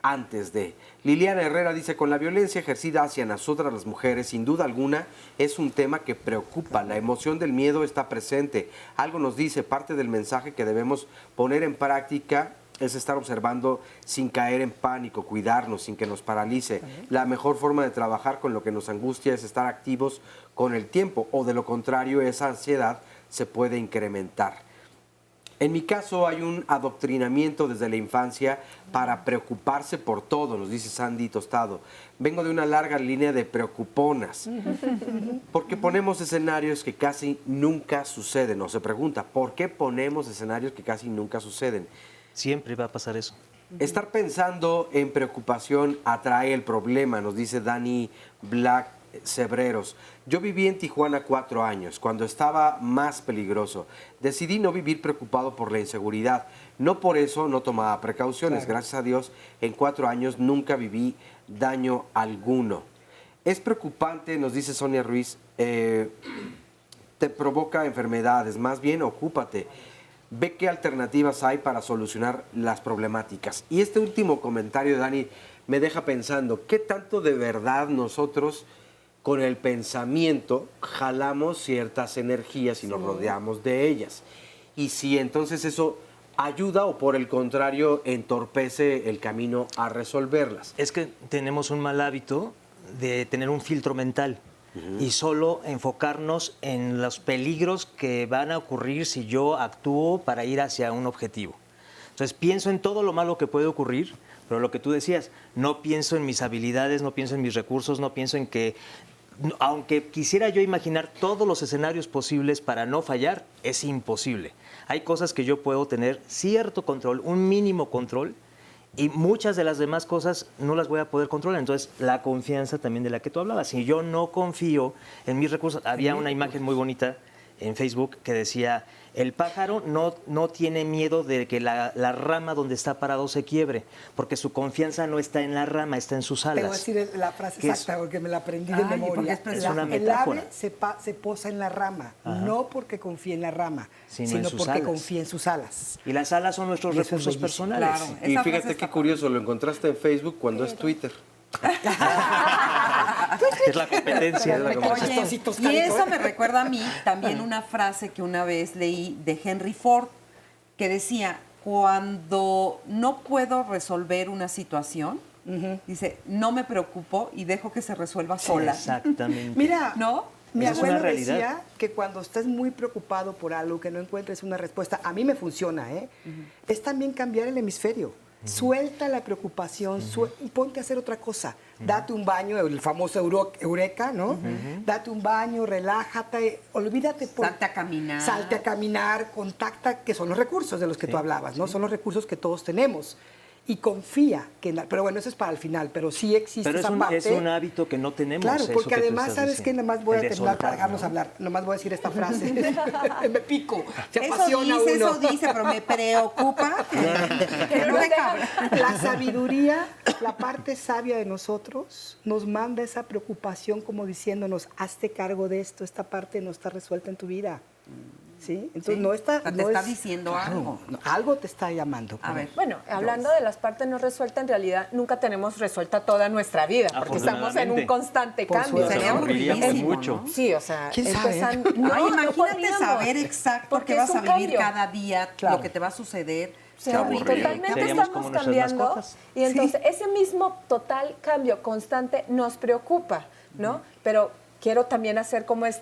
antes de. Liliana Herrera dice, con la violencia ejercida hacia nosotras las mujeres, sin duda alguna, es un tema que preocupa. La emoción del miedo está presente. Algo nos dice, parte del mensaje que debemos poner en práctica es estar observando sin caer en pánico, cuidarnos sin que nos paralice. La mejor forma de trabajar con lo que nos angustia es estar activos con el tiempo, o de lo contrario, esa ansiedad se puede incrementar. En mi caso hay un adoctrinamiento desde la infancia para preocuparse por todo, nos dice Sandy Tostado. Vengo de una larga línea de preocuponas, porque ponemos escenarios que casi nunca suceden. O se pregunta, ¿por qué ponemos escenarios que casi nunca suceden? Siempre va a pasar eso. Estar pensando en preocupación atrae el problema, nos dice Dani Black Cebreros. Yo viví en Tijuana 4 años, cuando estaba más peligroso. Decidí no vivir preocupado por la inseguridad. No por eso no tomaba precauciones. Claro. Gracias a Dios, en 4 años nunca viví daño alguno. Es preocupante, nos dice Sonia Ruiz, te provoca enfermedades. Más bien, ocúpate. Ve qué alternativas hay para solucionar las problemáticas. Y este último comentario de Dani me deja pensando, ¿qué tanto de verdad nosotros con el pensamiento jalamos ciertas energías y nos rodeamos de ellas? Y si entonces eso ayuda o por el contrario entorpece el camino a resolverlas. Es que tenemos un mal hábito de tener un filtro mental y solo enfocarnos en los peligros que van a ocurrir si yo actúo para ir hacia un objetivo. Entonces pienso en todo lo malo que puede ocurrir, Pero lo que tú decías, no pienso en mis habilidades, no pienso en mis recursos, no pienso en que, aunque quisiera yo imaginar todos los escenarios posibles para no fallar, es imposible. Hay cosas que yo puedo tener cierto control, un mínimo control, y muchas de las demás cosas no las voy a poder controlar. Entonces, la confianza también de la que tú hablabas. Si yo no confío en mis recursos, había una imagen muy bonita en Facebook que decía, el pájaro no tiene miedo de que la rama donde está parado se quiebre, porque su confianza no está en la rama, está en sus alas. Te voy a decir la frase exacta, porque me la aprendí de memoria. Es una el metáfora. ave se posa en la rama, no porque confía en la rama, sino porque alas. confía en sus alas. Y las alas son nuestros recursos personales. Claro, y fíjate qué curioso, lo encontraste en Facebook cuando es Twitter. Es la competencia. Oye, y eso me recuerda a mí también una frase que una vez leí de Henry Ford, que decía, cuando no puedo resolver una situación, dice, no me preocupo y dejo que se resuelva sola. Exactamente. Mira, ¿no? Mi abuelo decía que cuando estés muy preocupado por algo, que no encuentres una respuesta, a mí me funciona, es también cambiar el hemisferio. Suelta la preocupación y ponte a hacer otra cosa. Date un baño, el famoso eureka, ¿no? Date un baño, relájate, olvídate. Salte a caminar. Salte a caminar, contacta, que son los recursos de los que tú hablabas, ¿no? Son los recursos que todos tenemos. Y confía, pero bueno, eso es para el final, pero sí existe pero esa parte. Es un hábito que no tenemos. Claro, eso porque que además, ¿sabes qué? Nada más voy a terminar para dejarnos hablar. Nomás voy a decir esta frase. Me pico, se apasiona uno. Eso dice, pero me preocupa. Pero la sabiduría, la parte sabia de nosotros, nos manda esa preocupación como diciéndonos, hazte cargo de esto, esta parte no está resuelta en tu vida. ¿Sí? Entonces no está... Te está diciendo algo. Algo te está llamando. A ver. Bueno, hablando de las partes no resueltas, en realidad nunca tenemos resuelta toda nuestra vida, porque estamos en un constante cambio. Sería aburridísimo, ¿no? Sí, o sea, empezando... No, imagínate saber exacto qué vas a vivir cada día, lo que te va a suceder. O sea, totalmente estamos cambiando y entonces ese mismo total cambio constante nos preocupa, ¿no? Pero quiero también hacer como este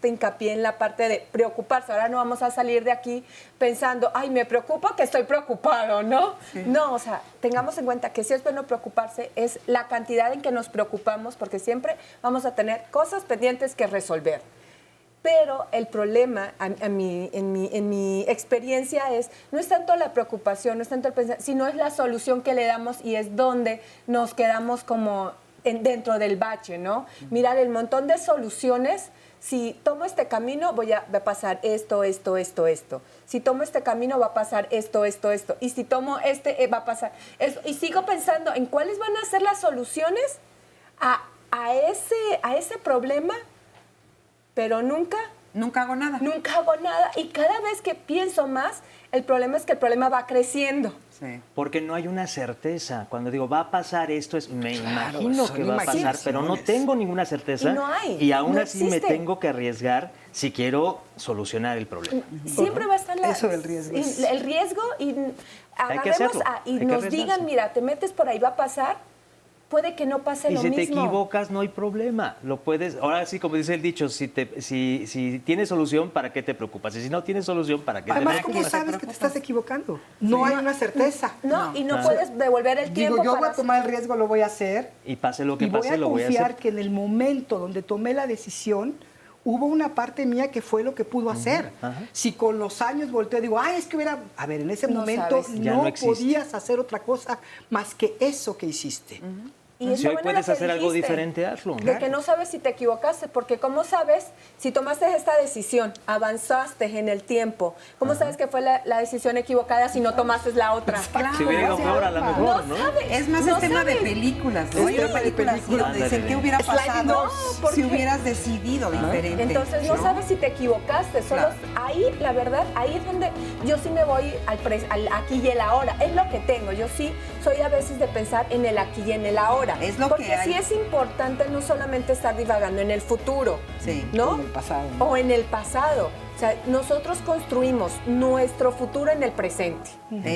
hincapié en la parte de preocuparse. Ahora no vamos a salir de aquí pensando, ay, me preocupa que estoy preocupado, ¿no? Sí. No, o sea, tengamos en cuenta que si es bueno preocuparse, es la cantidad en que nos preocupamos, porque siempre vamos a tener cosas pendientes que resolver. Pero el problema, en mi experiencia, no es tanto la preocupación, no es tanto el pensar, sino es la solución que le damos y es donde nos quedamos como dentro del bache, ¿no? Mirar el montón de soluciones. Si tomo este camino, va a pasar esto. Si tomo este camino, va a pasar esto. Y si tomo va a pasar esto. Y sigo pensando en cuáles van a ser las soluciones a ese problema, pero nunca hago nada. Nunca hago nada. Y cada vez que pienso más, el problema es que el problema va creciendo. Sí. Porque no hay una certeza. Cuando digo, va a pasar esto, me imagino que va a pasar, pero no tengo ninguna certeza. Y no hay. Y aún así me tengo que arriesgar si quiero solucionar el problema. Siempre va a estar eso del riesgo. El riesgo y agarremos y nos digan, mira, te metes por ahí, va a pasar. Puede que no pase lo mismo. Y si te equivocas, no hay problema. Lo puedes, ahora sí, como dice el dicho, si tienes solución, ¿para qué te preocupas? Y si no tienes solución, ¿para qué te preocupas? Además, ¿cómo sabes que te estás equivocando? No hay una certeza. No, y no puedes devolver el tiempo. Yo voy a tomar el riesgo, lo voy a hacer. Y pase lo que pase, lo voy a hacer. Y voy a confiar que en el momento donde tomé la decisión, hubo una parte mía que fue lo que pudo hacer. Si con los años volteo y digo, ay, es que hubiera... A ver, en ese momento no podías hacer otra cosa más que eso que hiciste. Y si hoy puedes hacer algo diferente, hazlo. De que no sabes si te equivocaste, porque ¿cómo sabes si tomaste esta decisión, avanzaste en el tiempo? ¿Cómo sabes que fue la decisión equivocada si no tomaste la otra? Claro. Si hubiera ido peor, a lo mejor, ¿no? Sabes, es más el tema de películas, ¿no? Hay películas donde dicen qué hubiera pasado si hubieras decidido diferente. Entonces no sabes si te equivocaste. Solo ahí, la verdad, ahí es donde yo sí me voy al aquí y el ahora. Es lo que tengo. Yo sí soy a veces de pensar en el aquí y en el ahora. Es lo porque que hay. Sí es importante no solamente estar divagando en el futuro, ¿no? O en el pasado. O en el pasado. O sea, nosotros construimos nuestro futuro en el presente.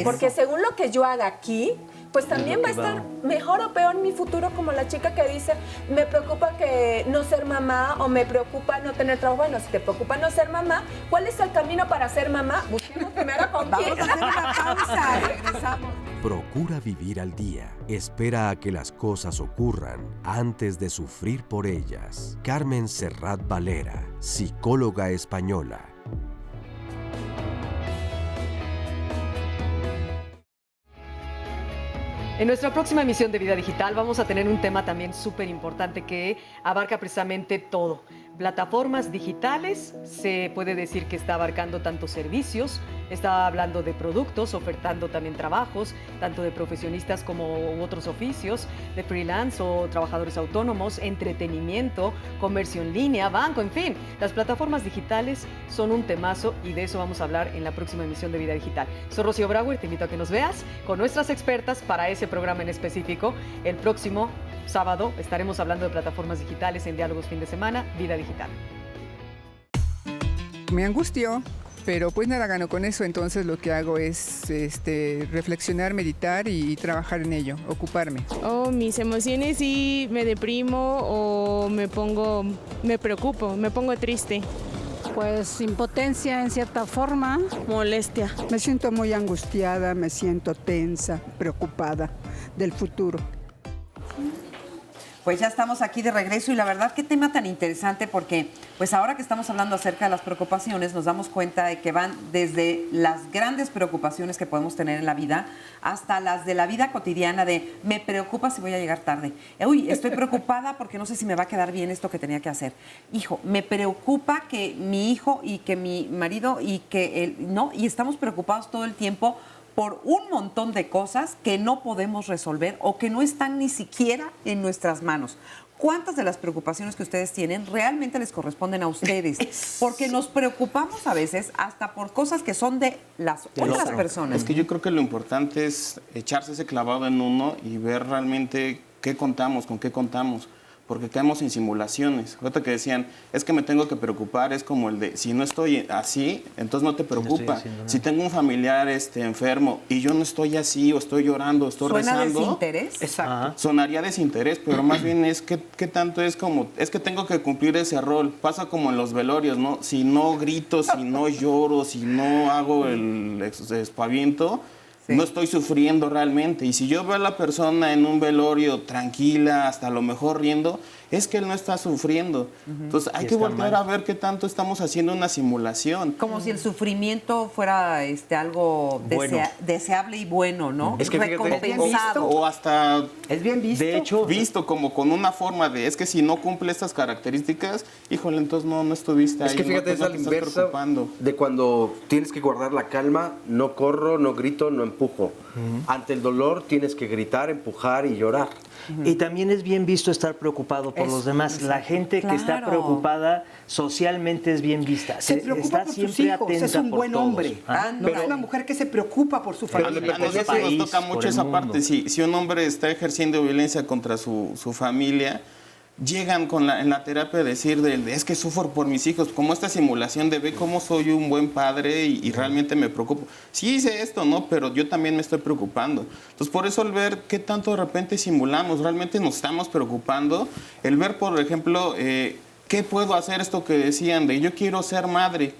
Porque según lo que yo haga aquí, pues también va a estar mejor o peor mi futuro, como la chica que dice, me preocupa que no ser mamá o me preocupa no tener trabajo. Bueno, si te preocupa no ser mamá, ¿cuál es el camino para ser mamá? Busquemos primero con quién. Vamos a hacer una pausa, regresamos. Procura vivir al día. Espera a que las cosas ocurran antes de sufrir por ellas. Carmen Serrat Valera, psicóloga española. En nuestra próxima emisión de Vida Digital vamos a tener un tema también súper importante que abarca precisamente todo. Plataformas digitales, se puede decir que está abarcando tantos servicios, está hablando de productos, ofertando también trabajos, tanto de profesionistas como otros oficios, de freelance o trabajadores autónomos, entretenimiento, comercio en línea, banco, en fin. Las plataformas digitales son un temazo y de eso vamos a hablar en la próxima emisión de Vida Digital. Soy Rocío Brauer, te invito a que nos veas con nuestras expertas para ese programa en específico. El próximo sábado estaremos hablando de plataformas digitales en Diálogos Fin de Semana, Vida Digital. Me angustió, pero pues nada gano con eso, entonces lo que hago es reflexionar, meditar y trabajar en ello, ocuparme. Mis emociones sí me deprimo o me preocupo, me pongo triste. Pues impotencia en cierta forma. Molestia. Me siento muy angustiada, me siento tensa, preocupada del futuro. Pues ya estamos aquí de regreso y la verdad qué tema tan interesante porque pues ahora que estamos hablando acerca de las preocupaciones nos damos cuenta de que van desde las grandes preocupaciones que podemos tener en la vida hasta las de la vida cotidiana de me preocupa si voy a llegar tarde. Uy, estoy preocupada porque no sé si me va a quedar bien esto que tenía que hacer. Hijo, me preocupa que mi hijo y que mi marido y que él, no, y estamos preocupados todo el tiempo por un montón de cosas que no podemos resolver o que no están ni siquiera en nuestras manos. ¿Cuántas de las preocupaciones que ustedes tienen realmente les corresponden a ustedes? Porque nos preocupamos a veces hasta por cosas que son de las otras personas. Es que yo creo que lo importante es echarse ese clavado en uno y ver realmente qué contamos, con qué contamos. Porque caemos en simulaciones. Ahorita que decían, es que me tengo que preocupar, es como el de, si no estoy así, entonces no te preocupa. Si tengo un familiar enfermo y yo no estoy así, o estoy llorando, estoy rezando. ¿Suena desinterés? Exacto. Sonaría desinterés, pero más bien es que tanto es como, es que tengo que cumplir ese rol. Pasa como en los velorios, ¿no? Si no grito, si no lloro, si no hago el espaviento, no estoy sufriendo realmente. Y si yo veo a la persona en un velorio tranquila, hasta a lo mejor riendo, es que él no está sufriendo. Entonces hay que volver a ver qué tanto estamos haciendo una simulación. Como si el sufrimiento fuera algo deseable y bueno, ¿no? Es que recompensado. O hasta es bien visto. De hecho, visto como con una forma de, es que si no cumple estas características, híjole, entonces no estuviste ahí. Es que fíjate, es a la inversa de cuando tienes que guardar la calma, no corro, no grito, no empujo. Ante el dolor tienes que gritar, empujar y llorar. Y también es bien visto estar preocupado por los demás. La gente que está preocupada socialmente es bien vista. Se preocupa por sus hijos, es un buen hombre. No es una mujer que se preocupa por su familia. A nosotros nos toca mucho esa parte. Si un hombre está ejerciendo violencia contra su familia, llegan en la terapia a decir es que sufro por mis hijos, como esta simulación de ve cómo soy un buen padre y realmente me preocupo. Sí hice esto, ¿no? Pero yo también me estoy preocupando. Entonces, por eso el ver qué tanto de repente simulamos, realmente nos estamos preocupando. El ver, por ejemplo, ¿qué puedo hacer? Esto que decían de yo quiero ser madre.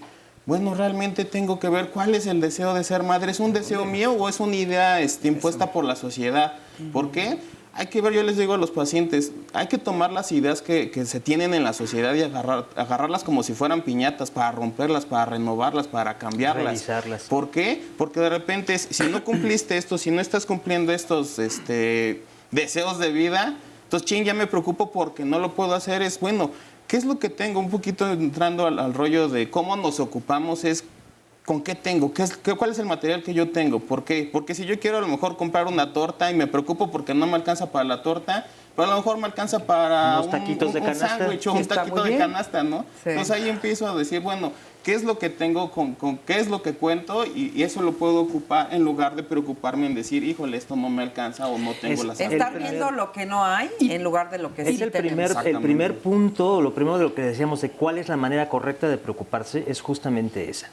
Bueno, realmente tengo que ver cuál es el deseo de ser madre. ¿Es un deseo mío o es una idea impuesta por la sociedad? ¿Por qué? Hay que ver, yo les digo a los pacientes, hay que tomar las ideas que se tienen en la sociedad y agarrarlas como si fueran piñatas para romperlas, para renovarlas, para cambiarlas. Revisarlas. ¿Por qué? Porque de repente, si no cumpliste esto, si no estás cumpliendo estos deseos de vida, entonces, ya me preocupo porque no lo puedo hacer. Es bueno, ¿qué es lo que tengo? Un poquito entrando al rollo de cómo nos ocupamos es ¿con qué tengo? ¿Cuál es el material que yo tengo? ¿Por qué? Porque si yo quiero a lo mejor comprar una torta y me preocupo porque no me alcanza para la torta, pero a lo mejor me alcanza para unos taquitos de canasta, sándwich o un taquito de canasta, ¿no? Sí. Entonces ahí empiezo a decir, bueno, ¿qué es lo que tengo? ¿Con qué es lo que cuento? Y eso lo puedo ocupar en lugar de preocuparme en decir, híjole, esto no me alcanza o no tengo las Estar viendo lo que no hay en lugar de lo que sí tenemos. El primer punto, lo primero de lo que decíamos de cuál es la manera correcta de preocuparse es justamente esa.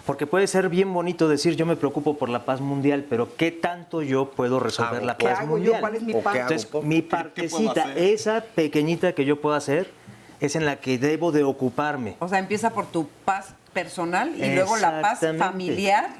Porque puede ser bien bonito decir yo me preocupo por la paz mundial, pero ¿qué tanto yo puedo resolver la paz mundial? ¿Cuál es mi parte? Entonces, mi partecita, esa pequeñita que yo puedo hacer, es en la que debo de ocuparme. O sea, empieza por tu paz personal y luego la paz familiar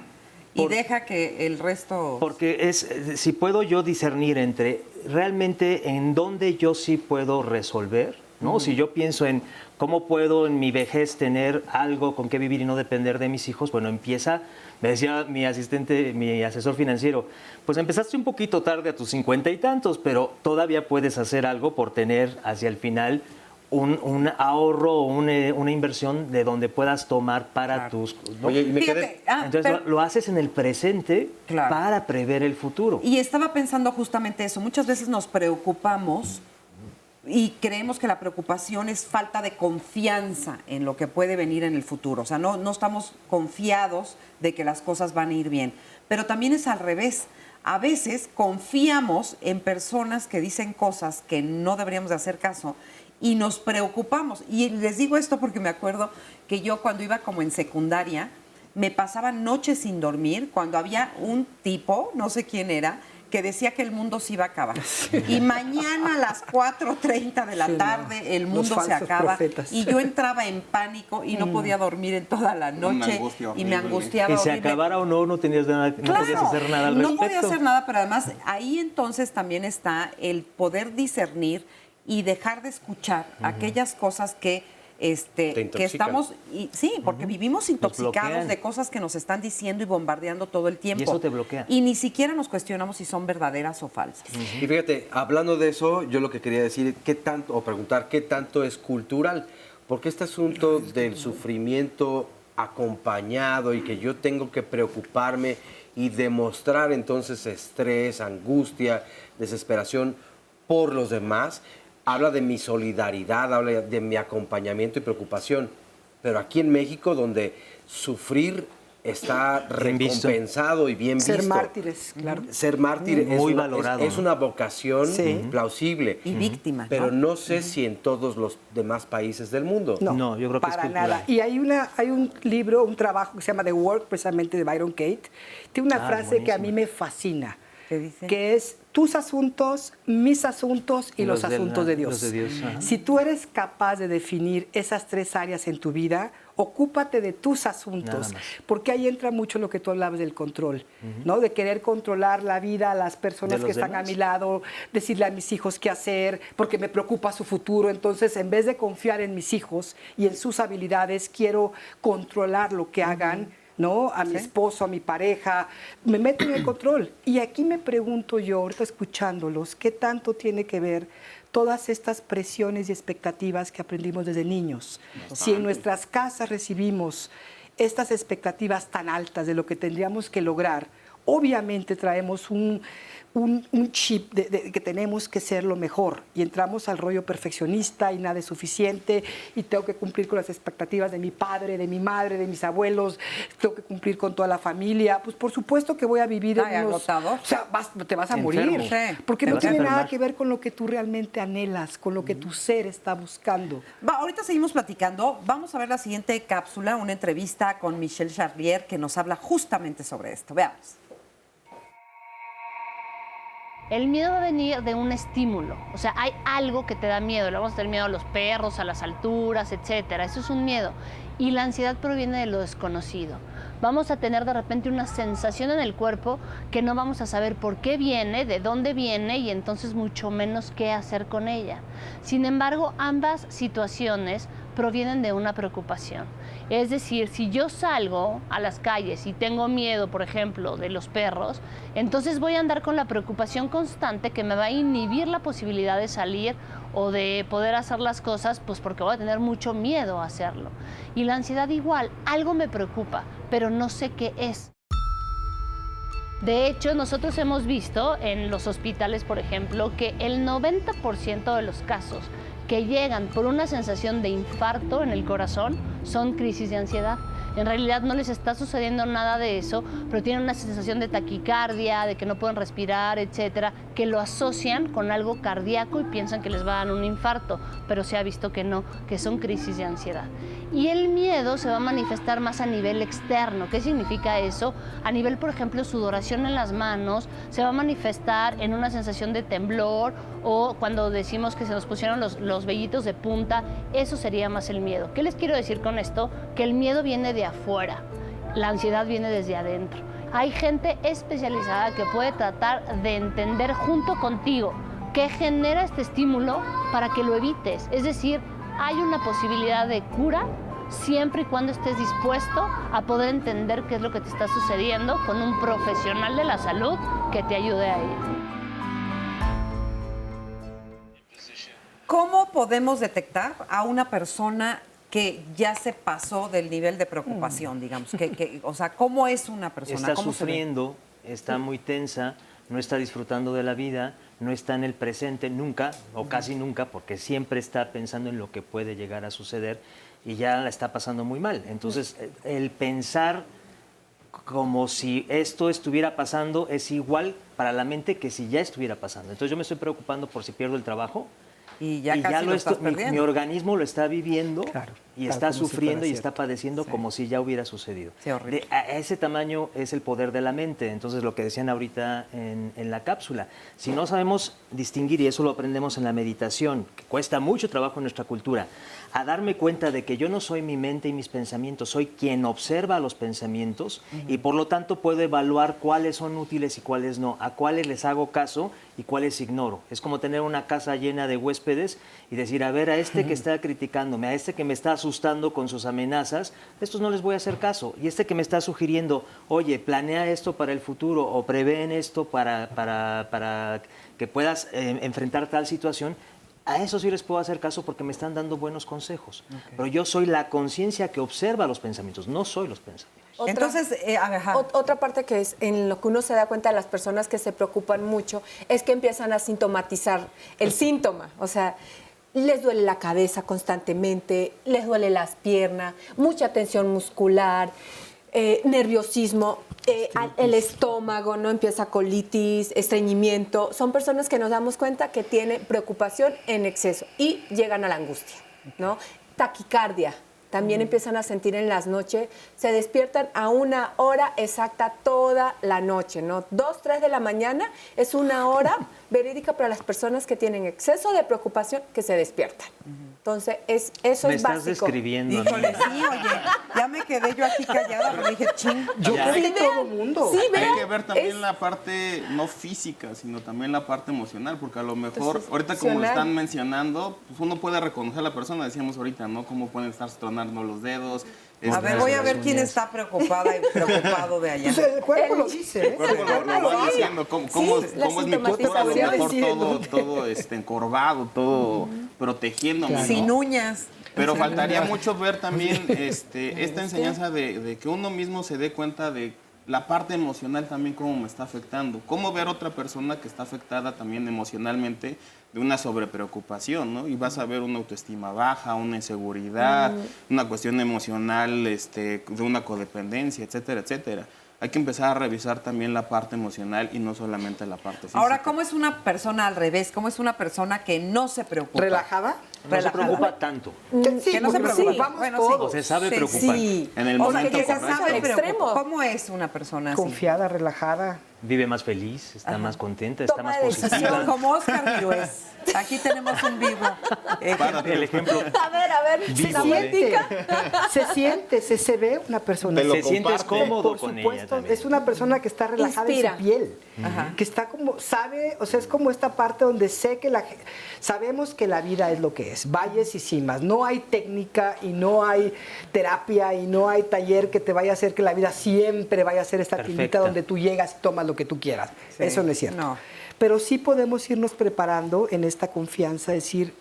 Y deja que el resto... Porque si puedo yo discernir entre realmente en dónde yo sí puedo resolver, ¿no? Si yo pienso en cómo puedo en mi vejez tener algo con qué vivir y no depender de mis hijos, bueno, empieza, me decía mi asesor financiero, pues empezaste un poquito tarde a tus 50 y tantos, pero todavía puedes hacer algo por tener hacia el final un ahorro o una inversión de donde puedas tomar para tus... ¿no? Oye, entonces lo haces en el presente para prever el futuro. Y estaba pensando justamente eso. Muchas veces nos preocupamos y creemos que la preocupación es falta de confianza en lo que puede venir en el futuro. O sea, no estamos confiados de que las cosas van a ir bien. Pero también es al revés. A veces confiamos en personas que dicen cosas que no deberíamos de hacer caso y nos preocupamos. Y les digo esto porque me acuerdo que yo cuando iba como en secundaria me pasaba noches sin dormir cuando había un tipo, no sé quién era, que decía que el mundo se iba a acabar. Y mañana a las 4:30 de la tarde el mundo se acaba. Profetas. Y yo entraba en pánico y no podía dormir en toda la noche y me angustiaba. Que se acabara o no tenías nada, no podías hacer nada al respecto. No podía hacer nada, pero además ahí entonces también está el poder discernir y dejar de escuchar aquellas cosas que estamos, porque vivimos intoxicados de cosas que nos están diciendo y bombardeando todo el tiempo. Y eso te bloquea. Y ni siquiera nos cuestionamos si son verdaderas o falsas. Y fíjate, hablando de eso, yo lo que quería decir, preguntar qué tanto es cultural, porque este asunto del sufrimiento acompañado y que yo tengo que preocuparme y demostrar entonces estrés, angustia, desesperación por los demás, habla de mi solidaridad, habla de mi acompañamiento y preocupación. Pero aquí en México, donde sufrir está recompensado y bien visto. Ser mártires, claro. Ser mártir muy valorado. Es una vocación plausible. Y víctima. Pero no sé si en todos los demás países del mundo. No, yo creo que es cultural. Nada. Y hay un libro, un trabajo que se llama The Work, precisamente de Byron Katie. Tiene una frase que a mí me fascina. ¿Qué dice? Que es tus asuntos, mis asuntos y los asuntos de Dios. Los de Dios. Si tú eres capaz de definir esas 3 áreas en tu vida, ocúpate de tus asuntos, porque ahí entra mucho lo que tú hablabas del control, ¿no? De querer controlar la vida a las personas que están a mi lado, decirle a mis hijos qué hacer, porque me preocupa su futuro. Entonces, en vez de confiar en mis hijos y en sus habilidades, quiero controlar lo que hagan, ¿no? A mi esposo, a mi pareja, me meto en el control. Y aquí me pregunto yo, ahorita escuchándolos, ¿qué tanto tiene que ver todas estas presiones y expectativas que aprendimos desde niños? Si en nuestras casas recibimos estas expectativas tan altas de lo que tendríamos que lograr, obviamente traemos un chip de que tenemos que ser lo mejor y entramos al rollo perfeccionista y nada es suficiente y tengo que cumplir con las expectativas de mi padre, de mi madre, de mis abuelos, tengo que cumplir con toda la familia. Pues por supuesto que voy a vivir en unos... agotador. O sea, te vas a morir. Porque no tiene nada que ver con lo que tú realmente anhelas, con lo que tu ser está buscando. Ahorita seguimos platicando. Vamos a ver la siguiente cápsula, una entrevista con Michelle Charlier que nos habla justamente sobre esto. Veamos. El miedo va a venir de un estímulo, o sea, hay algo que te da miedo. Le vamos a tener miedo a los perros, a las alturas, etcétera. Eso es un miedo. Y la ansiedad proviene de lo desconocido. Vamos a tener de repente una sensación en el cuerpo que no vamos a saber por qué viene, de dónde viene y entonces mucho menos qué hacer con ella. Sin embargo, ambas situaciones provienen de una preocupación. Es decir, si yo salgo a las calles y tengo miedo, por ejemplo, de los perros, entonces voy a andar con la preocupación constante que me va a inhibir la posibilidad de salir o de poder hacer las cosas, pues porque voy a tener mucho miedo a hacerlo. Y la ansiedad igual, algo me preocupa, pero no sé qué es. De hecho, nosotros hemos visto en los hospitales, por ejemplo, que el 90% de los casos que llegan por una sensación de infarto en el corazón son crisis de ansiedad. En realidad no les está sucediendo nada de eso, pero tienen una sensación de taquicardia, de que no pueden respirar, etcétera, que lo asocian con algo cardíaco y piensan que les va a dar un infarto, pero se ha visto que no, que son crisis de ansiedad. Y el miedo se va a manifestar más a nivel externo. ¿Qué significa eso? A nivel, por ejemplo, sudoración en las manos, se va a manifestar en una sensación de temblor o cuando decimos que se nos pusieron los vellitos de punta, eso sería más el miedo. ¿Qué les quiero decir con esto? Que el miedo viene de afuera, la ansiedad viene desde adentro. hay gente especializada que puede tratar de entender junto contigo qué genera este estímulo para que lo evites. Es decir, hay una posibilidad de cura siempre y cuando estés dispuesto a poder entender qué es lo que te está sucediendo con un profesional de la salud que te ayude a ello. ¿Cómo podemos detectar a una persona que ya se pasó del nivel de preocupación, digamos? O sea, ¿cómo es una persona? Está ¿Cómo sufriendo, está muy tensa, no está disfrutando de la vida, no está en el presente nunca o casi nunca, porque siempre está pensando en lo que puede llegar a suceder y ya la está pasando muy mal. Entonces, el pensar como si esto estuviera pasando es igual para la mente que si ya estuviera pasando. Entonces, yo me estoy preocupando por si pierdo el trabajo. Y ya casi lo estás perdiendo. Mi organismo lo está viviendo y está como si sufriendo fuera y está cierto. padeciendo como si ya hubiera sucedido. Sí, horrible. A ese tamaño es el poder de la mente. Entonces, lo que decían ahorita en la cápsula, si no sabemos distinguir, y eso lo aprendemos en la meditación, que cuesta mucho trabajo en nuestra cultura, a darme cuenta de que yo no soy mi mente y mis pensamientos, soy quien observa los pensamientos y por lo tanto puedo evaluar cuáles son útiles y cuáles no, a cuáles les hago caso y cuáles ignoro. Es como tener una casa llena de huéspedes y decir, a ver, a este que está criticándome, a este que me está asustando con sus amenazas, estos no les voy a hacer caso. Y este que me está sugiriendo, oye, planea esto para el futuro o prevén esto para que puedas enfrentar tal situación, a eso sí les puedo hacer caso porque me están dando buenos consejos. Okay. Pero yo soy la conciencia que observa los pensamientos, no soy los pensamientos. Otra parte que es en lo que uno se da cuenta de las personas que se preocupan mucho es que empiezan a sintomatizar el síntoma. O sea, les duele la cabeza constantemente, les duele las piernas, mucha tensión muscular, nerviosismo, el estómago, ¿no? Empieza colitis, estreñimiento. Son personas que nos damos cuenta que tienen preocupación en exceso y llegan a la angustia, ¿no? Taquicardia. También empiezan a sentir en las noches, se despiertan a una hora exacta toda la noche, ¿no? 2, 3 de la mañana es una hora verídica para las personas que tienen exceso de preocupación que se despiertan. Entonces, eso es básico. Me estás describiendo. Híjole, sí, oye, ya me quedé yo aquí callada, pero dije, ching. Yo creo que todo el mundo. Sí, hay que ver también la parte no física, sino también la parte emocional, porque a lo mejor, ahorita como lo están mencionando, pues uno puede reconocer a la persona, decíamos ahorita, ¿no? Cómo pueden estar tronando los dedos. A ver, voy a ver quién está preocupada y preocupado de allá. Pues el cuerpo lo dice, ¿eh? El cuerpo lo va diciendo, cómo es mi cuerpo, a lo mejor todo encorvado, todo protegiéndome, ¿no? Sin uñas. Pero faltaría mucho ver también esta enseñanza de que uno mismo se dé cuenta de la parte emocional también cómo me está afectando. Cómo ver a otra persona que está afectada también emocionalmente de una sobrepreocupación, ¿no? Y vas a ver una autoestima baja, una inseguridad, una cuestión emocional, de una codependencia, etcétera, etcétera. Hay que empezar a revisar también la parte emocional y no solamente la parte física. Ahora, ¿cómo es una persona al revés? ¿Cómo es una persona que no se preocupa? ¿Relajada? No se preocupa tanto. Sí, que no se preocupa. Bueno, todos. Se sabe preocupar. Sí. En el momento extremo. ¿Cómo es una persona así? Confiada, relajada. Vive más feliz, está más contenta, está más positiva. Como Oscar Virués. Aquí tenemos un vivo ejemplo. El ejemplo. A ver, se siente, se ve una persona. Se sientes cómodo por con supuesto, ella también. es una persona que está relajada en su piel, que está como, sabe, o sea, es como esta parte donde sabemos que la vida es lo que es, valles y cimas. No hay técnica y no hay terapia y no hay taller que te vaya a hacer que la vida siempre vaya a ser esta tiendita donde tú llegas y tomas lo que tú quieras. Sí. Eso no es cierto. No. Pero sí podemos irnos preparando en esta confianza, decir,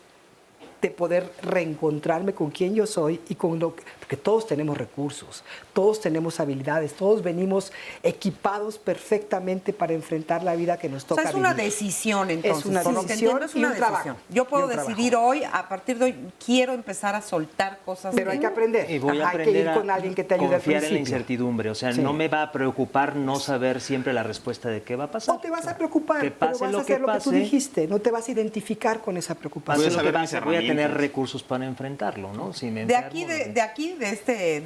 de poder reencontrarme con quien yo soy y con lo que... Porque todos tenemos recursos, todos tenemos habilidades, todos venimos equipados perfectamente para enfrentar la vida que nos toca vivir. Es una decisión, entonces. Es una decisión y un trabajo. Yo puedo decidir hoy, a partir de hoy, quiero empezar a soltar cosas. Pero hay que aprender. Y voy a hay que ir con alguien que te ayude al principio. Confiar en la incertidumbre. O sea, no me va a preocupar no saber siempre la respuesta de qué va a pasar. No te vas a preocupar, que pase pero vas a hacer lo que tú dijiste. No te vas a identificar con esa preocupación. Voy a tener recursos para enfrentarlo, ¿no? Si me de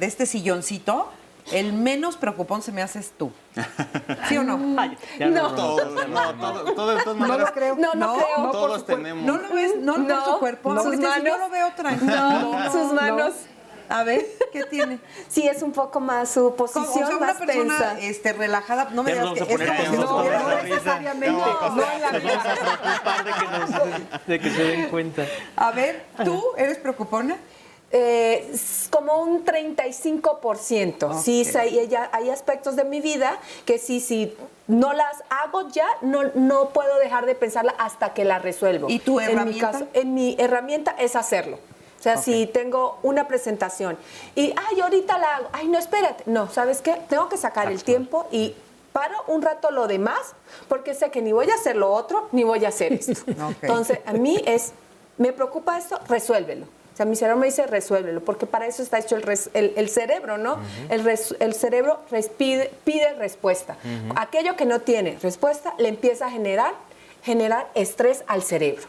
este silloncito, el menos preocupón se me haces tú. ¿Sí o no? No. No lo creo. No, todos tenemos. ¿No lo ves? No por su cuerpo. Sus manos. Yo lo veo tranquilo. Sus manos. A ver, ¿qué tiene? Sí, es un poco más su posición, o sea, una más persona tensa. relajada, no me digas que no necesariamente. No en la vida. Vamos a preocupar de que se den cuenta. A ver, ¿tú eres preocupona? Como un 35%. Okay. Sí, hay aspectos de mi vida que si no las hago ya, no puedo dejar de pensarla hasta que la resuelvo. ¿Y tu herramienta? En mi herramienta es hacerlo. O sea, si tengo una presentación y, ahorita la hago, no, espérate. No, ¿sabes qué? Tengo que sacar el tiempo y paro un rato lo demás porque sé que ni voy a hacer lo otro, ni voy a hacer esto. Entonces, a mí me preocupa esto, resuélvelo. O sea, mi cerebro me dice, resuélvelo, porque para eso está hecho el cerebro, ¿no? El cerebro pide respuesta. Aquello que no tiene respuesta le empieza a generar estrés al cerebro.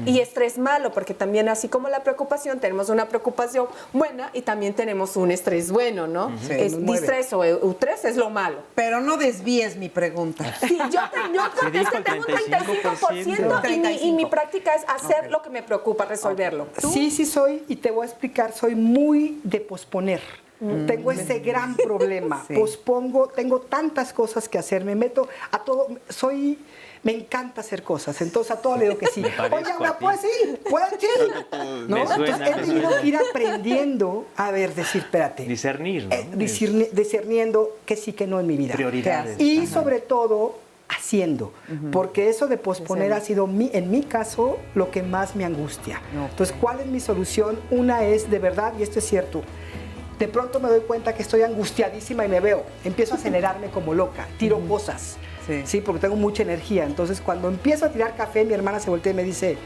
Y estrés malo, porque también así como la preocupación, tenemos una preocupación buena y también tenemos un estrés bueno, ¿no? Distrés o eustrés es lo malo. Pero no desvíes mi pregunta. Sí, yo creo que es que tengo un 35% y mi práctica es hacer lo que me preocupa, resolverlo. Sí soy, y te voy a explicar, soy muy de posponer. Tengo ese gran problema. Pospongo, tengo tantas cosas que hacer, me meto a todo, me encanta hacer cosas, entonces a todo le digo que sí. Oye, ¿me puedes ir? ¿Puedes ir? ¿No? Entonces he tenido que ir aprendiendo a decir, espérate. Discernir, ¿no? Discerniendo que sí, que no en mi vida. Prioridades. Y sobre todo, haciendo. Porque eso de posponer ha sido, en mi caso, lo que más me angustia. Entonces, ¿cuál es mi solución? Una es, de verdad, y esto es cierto, de pronto me doy cuenta que estoy angustiadísima y empiezo a acelerarme como loca, tiro cosas. Sí, porque tengo mucha energía. Entonces, cuando empiezo a tirar café, mi hermana se voltea y me dice,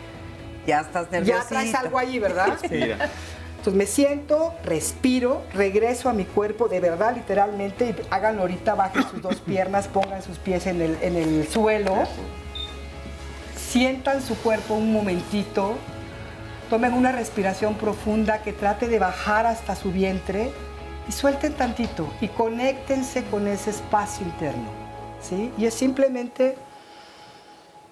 ya estás nerviosita. Ya traes algo ahí, ¿verdad? Sí. Entonces me siento, respiro, regreso a mi cuerpo, de verdad, literalmente, y háganlo ahorita, bajen sus dos piernas, pongan sus pies en el suelo, sientan su cuerpo un momentito, tomen una respiración profunda que trate de bajar hasta su vientre y suelten tantito y conéctense con ese espacio interno. ¿Sí? Y es simplemente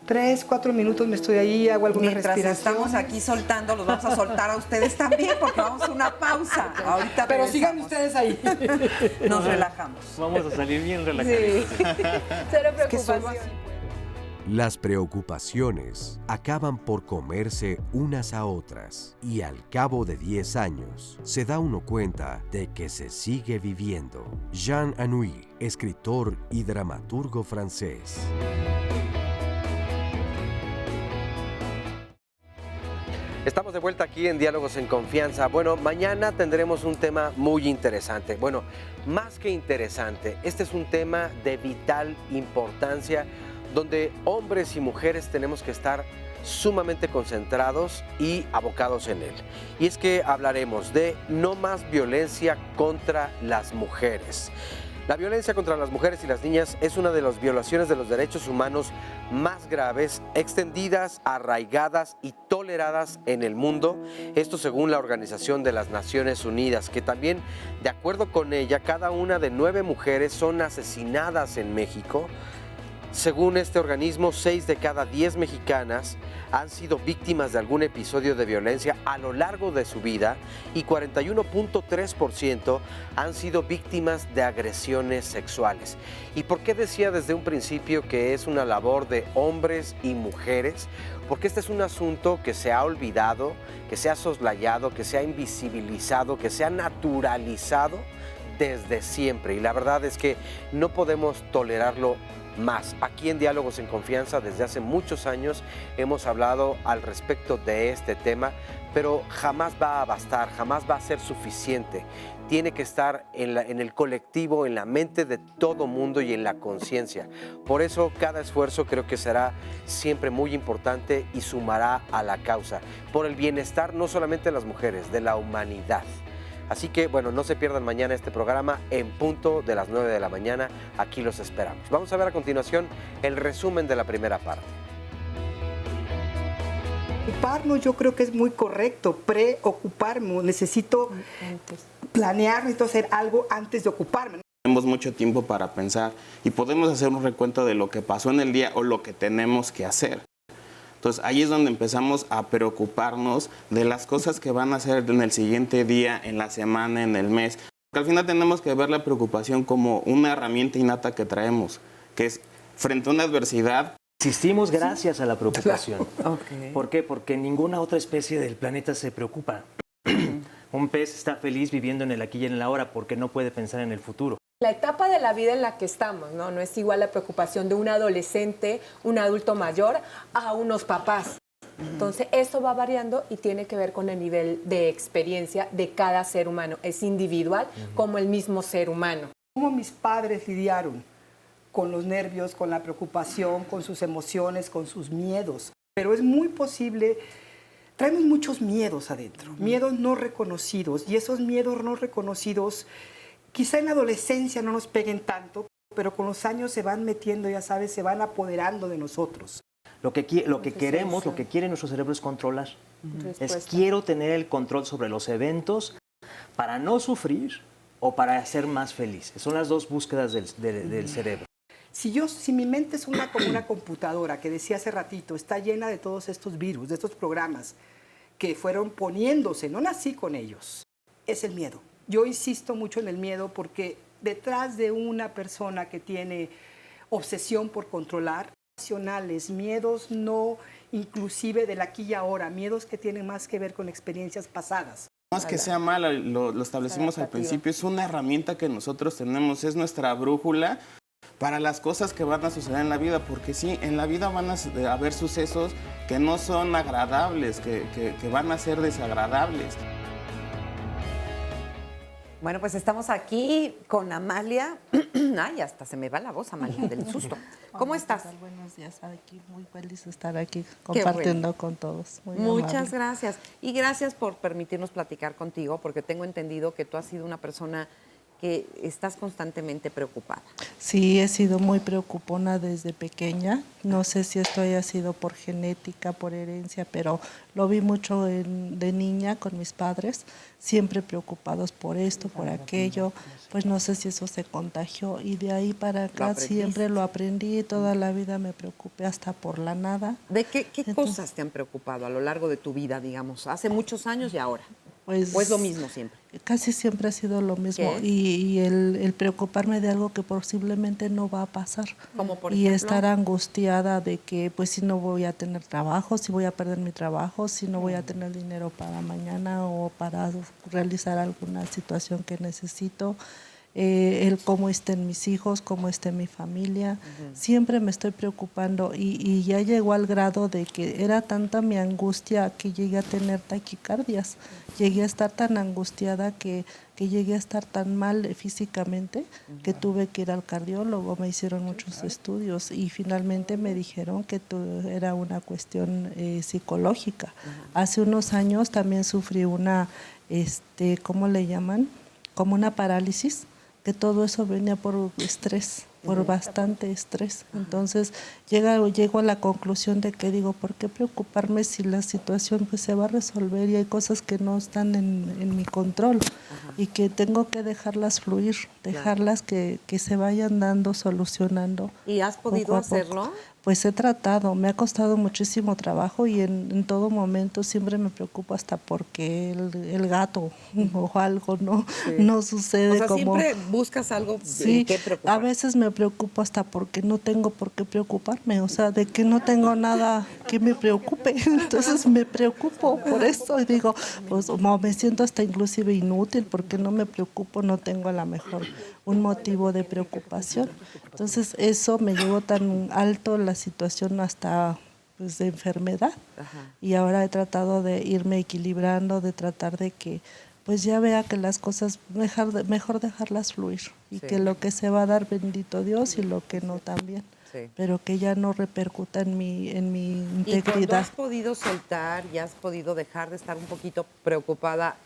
3-4 minutos me estoy ahí, hago alguna respiración. Mientras estamos aquí soltando, los vamos a soltar a ustedes también porque vamos a una pausa. Ahorita pero sigan ustedes ahí. Nos relajamos. Vamos a salir bien relajados. Sí. Cero preocupación. Las preocupaciones acaban por comerse unas a otras y al cabo de 10 años se da uno cuenta de que se sigue viviendo. Jean Anouilh, escritor y dramaturgo francés. Estamos de vuelta aquí en Diálogos en Confianza. Bueno, mañana tendremos un tema muy interesante. Bueno, más que interesante, este es un tema de vital importancia donde hombres y mujeres tenemos que estar sumamente concentrados y abocados en él. Y es que hablaremos de no más violencia contra las mujeres. La violencia contra las mujeres y las niñas es una de las violaciones de los derechos humanos más graves, extendidas, arraigadas y toleradas en el mundo. Esto según la Organización de las Naciones Unidas, que también, de acuerdo con ella, cada una de 9 mujeres son asesinadas en México. Según este organismo, 6 de cada 10 mexicanas han sido víctimas de algún episodio de violencia a lo largo de su vida y 41.3% han sido víctimas de agresiones sexuales. ¿Y por qué decía desde un principio que es una labor de hombres y mujeres? Porque este es un asunto que se ha olvidado, que se ha soslayado, que se ha invisibilizado, que se ha naturalizado desde siempre. Y la verdad es que no podemos tolerarlo más. Aquí en Diálogos en Confianza desde hace muchos años hemos hablado al respecto de este tema, pero jamás va a bastar, jamás va a ser suficiente. Tiene que estar en el colectivo, en la mente de todo mundo y en la conciencia. Por eso cada esfuerzo creo que será siempre muy importante y sumará a la causa, por el bienestar no solamente de las mujeres, de la humanidad. Así que, bueno, no se pierdan mañana este programa en punto de las 9 de la mañana. Aquí los esperamos. Vamos a ver a continuación el resumen de la primera parte. Ocuparnos, yo creo que es muy correcto. Preocuparme. Necesito planear, necesito hacer algo antes de ocuparme. Tenemos mucho tiempo para pensar y podemos hacer un recuento de lo que pasó en el día o lo que tenemos que hacer. Entonces ahí es donde empezamos a preocuparnos de las cosas que van a hacer en el siguiente día, en la semana, en el mes. Porque al final tenemos que ver la preocupación como una herramienta innata que traemos, que es frente a una adversidad. Existimos gracias a la preocupación. Claro. Okay. ¿Por qué? Porque ninguna otra especie del planeta se preocupa. Un pez está feliz viviendo en el aquí y en el ahora porque no puede pensar en el futuro. La etapa de la vida en la que estamos, ¿no? No es igual la preocupación de un adolescente, un adulto mayor, a unos papás. Entonces, eso va variando y tiene que ver con el nivel de experiencia de cada ser humano. Es individual como el mismo ser humano. ¿Cómo mis padres lidiaron con los nervios, con la preocupación, con sus emociones, con sus miedos? Pero es muy posible. Traemos muchos miedos adentro, miedos no reconocidos, y esos miedos no reconocidos quizá en la adolescencia no nos peguen tanto, pero con los años se van metiendo, ya sabes, se van apoderando de nosotros. Lo que queremos, lo que quiere nuestro cerebro es controlar. Es quiero tener el control sobre los eventos para no sufrir o para ser más feliz. Son las dos búsquedas del cerebro. Si mi mente es como una computadora, que decía hace ratito, está llena de todos estos virus, de estos programas que fueron poniéndose, no nací con ellos, es el miedo. Yo insisto mucho en el miedo porque detrás de una persona que tiene obsesión por controlar, racionales, miedos no inclusive del aquí y ahora, miedos que tienen más que ver con experiencias pasadas. No es que sea mala, lo establecimos al principio, es una herramienta que nosotros tenemos, es nuestra brújula para las cosas que van a suceder en la vida, porque sí, en la vida van a haber sucesos que no son agradables, que van a ser desagradables. Bueno, pues estamos aquí con Amalia. Ay, hasta se me va la voz, Amalia, del susto. ¿Cómo estás? Buenos días, aquí muy feliz de estar aquí compartiendo con todos. Muchas gracias. Y gracias por permitirnos platicar contigo, porque tengo entendido que tú has sido una persona que estás constantemente preocupada. Sí, he sido muy preocupona desde pequeña. No sé si esto haya sido por genética, por herencia, pero lo vi mucho de niña con mis padres, siempre preocupados por esto, por aquello. Pues no sé si eso se contagió y de ahí para acá siempre lo aprendí. Toda la vida me preocupé hasta por la nada. ¿De qué cosas te han preocupado a lo largo de tu vida, digamos? Hace muchos años y ahora. Pues, ¿O es lo mismo siempre? Casi siempre ha sido lo mismo. Y el preocuparme de algo que posiblemente no va a pasar. Como por y ejemplo, estar angustiada de que pues si no voy a tener trabajo, si voy a perder mi trabajo, si no voy a tener dinero para mañana o para realizar alguna situación que necesito. El cómo estén mis hijos, cómo esté mi familia. Siempre me estoy preocupando y ya llegó al grado de que era tanta mi angustia que llegué a tener taquicardias. Llegué a estar tan angustiada que llegué a estar tan mal físicamente que tuve que ir al cardiólogo. Me hicieron muchos estudios y finalmente me dijeron que era una cuestión psicológica. Hace unos años también sufrí una, ¿cómo le llaman? Como una parálisis, que todo eso venía por estrés, por bastante estrés. Entonces llego a la conclusión de que digo, ¿por qué preocuparme si la situación pues se va a resolver y hay cosas que no están en mi control y que tengo que dejarlas fluir, dejarlas que se vayan dando, solucionando? ¿Y has podido hacerlo? Pues he tratado, me ha costado muchísimo trabajo y en todo momento siempre me preocupo hasta porque el gato o algo no sucede. O sea, como siempre buscas algo sí, en qué preocupar. A veces me preocupo hasta porque no tengo por qué preocuparme, o sea, de que no tengo nada que me preocupe, entonces me preocupo por eso y digo, pues me siento hasta inclusive inútil porque no me preocupo, no tengo a lo mejor un motivo de preocupación. Entonces eso me llevó tan alto la situación hasta pues, de enfermedad. Y ahora he tratado de irme equilibrando, de tratar de que pues ya vea que las cosas mejor dejarlas fluir y que lo que se va a dar bendito Dios y lo que no también. Pero que ya no repercuta en mi integridad. Y cuando has podido soltar y has podido dejar de estar un poquito preocupada,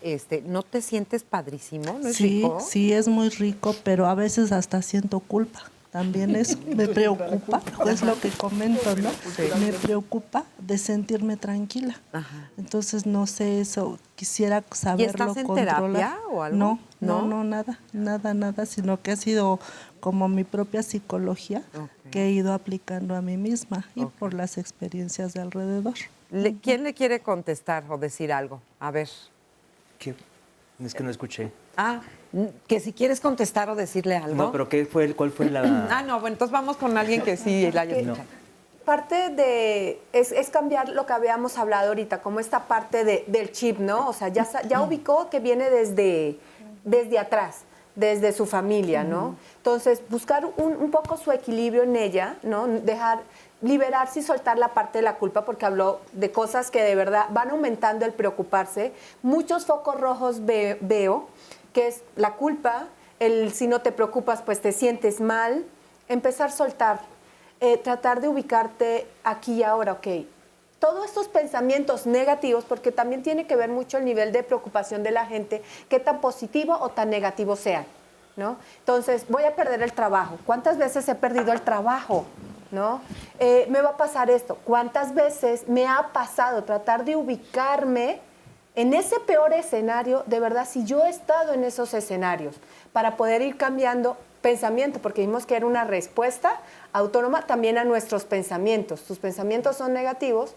¿no te sientes padrísimo? ¿No es rico? Sí, es muy rico, pero a veces hasta siento culpa. También eso me preocupa, es lo que comento, ¿no? Me preocupa de sentirme tranquila. Entonces, no sé eso, quisiera saberlo, ¿Y estás en terapia o algo? No, nada, sino que ha sido como mi propia psicología que he ido aplicando a mí misma y por las experiencias de alrededor. ¿Quién le quiere contestar o decir algo? A ver. ¿Qué? Es que no escuché. Que si quieres contestar o decirle algo. No, pero ¿cuál fue la...? No, bueno, entonces vamos con alguien que sí la haya escuchado. Parte de, es cambiar lo que habíamos hablado ahorita, como esta parte del chip, ¿no? O sea, ya ubicó que viene desde atrás, desde su familia, ¿no? Entonces, buscar un poco su equilibrio en ella, ¿no? Liberarse y soltar la parte de la culpa, porque habló de cosas que de verdad van aumentando el preocuparse. Muchos focos rojos veo, que es la culpa, el si no te preocupas, pues te sientes mal. Empezar a soltar, tratar de ubicarte aquí y ahora, ok. Todos estos pensamientos negativos, porque también tiene que ver mucho el nivel de preocupación de la gente, qué tan positivo o tan negativo sean, ¿no? Entonces, voy a perder el trabajo. ¿Cuántas veces he perdido el trabajo? ¿No? Me va a pasar esto. ¿Cuántas veces me ha pasado tratar de ubicarme en ese peor escenario? De verdad, si yo he estado en esos escenarios, para poder ir cambiando pensamiento, porque vimos que era una respuesta autónoma también a nuestros pensamientos. Tus pensamientos son negativos,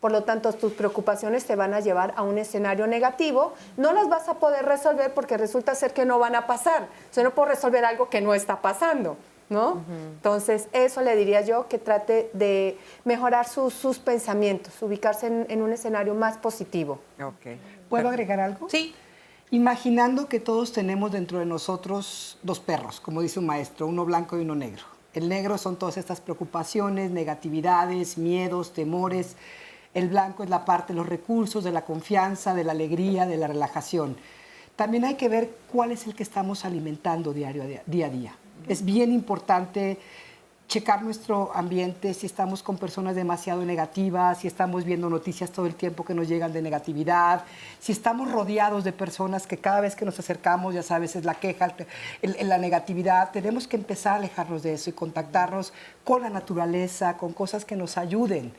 por lo tanto, tus preocupaciones te van a llevar a un escenario negativo. No las vas a poder resolver porque resulta ser que no van a pasar. O sea, no puedo resolver algo que no está pasando, ¿no? Entonces, eso le diría yo, que trate de mejorar sus pensamientos, ubicarse en un escenario más positivo. ¿Puedo agregar algo? Sí. Imaginando que todos tenemos dentro de nosotros dos perros, como dice un maestro, uno blanco y uno negro. El negro son todas estas preocupaciones, negatividades, miedos, temores. El blanco es la parte de los recursos, de la confianza, de la alegría, de la relajación. También hay que ver cuál es el que estamos alimentando día a día. Es bien importante checar nuestro ambiente, si estamos con personas demasiado negativas, si estamos viendo noticias todo el tiempo que nos llegan de negatividad, si estamos rodeados de personas que cada vez que nos acercamos, ya sabes, es la queja, la negatividad. Tenemos que empezar a alejarnos de eso y contactarnos con la naturaleza, con cosas que nos ayuden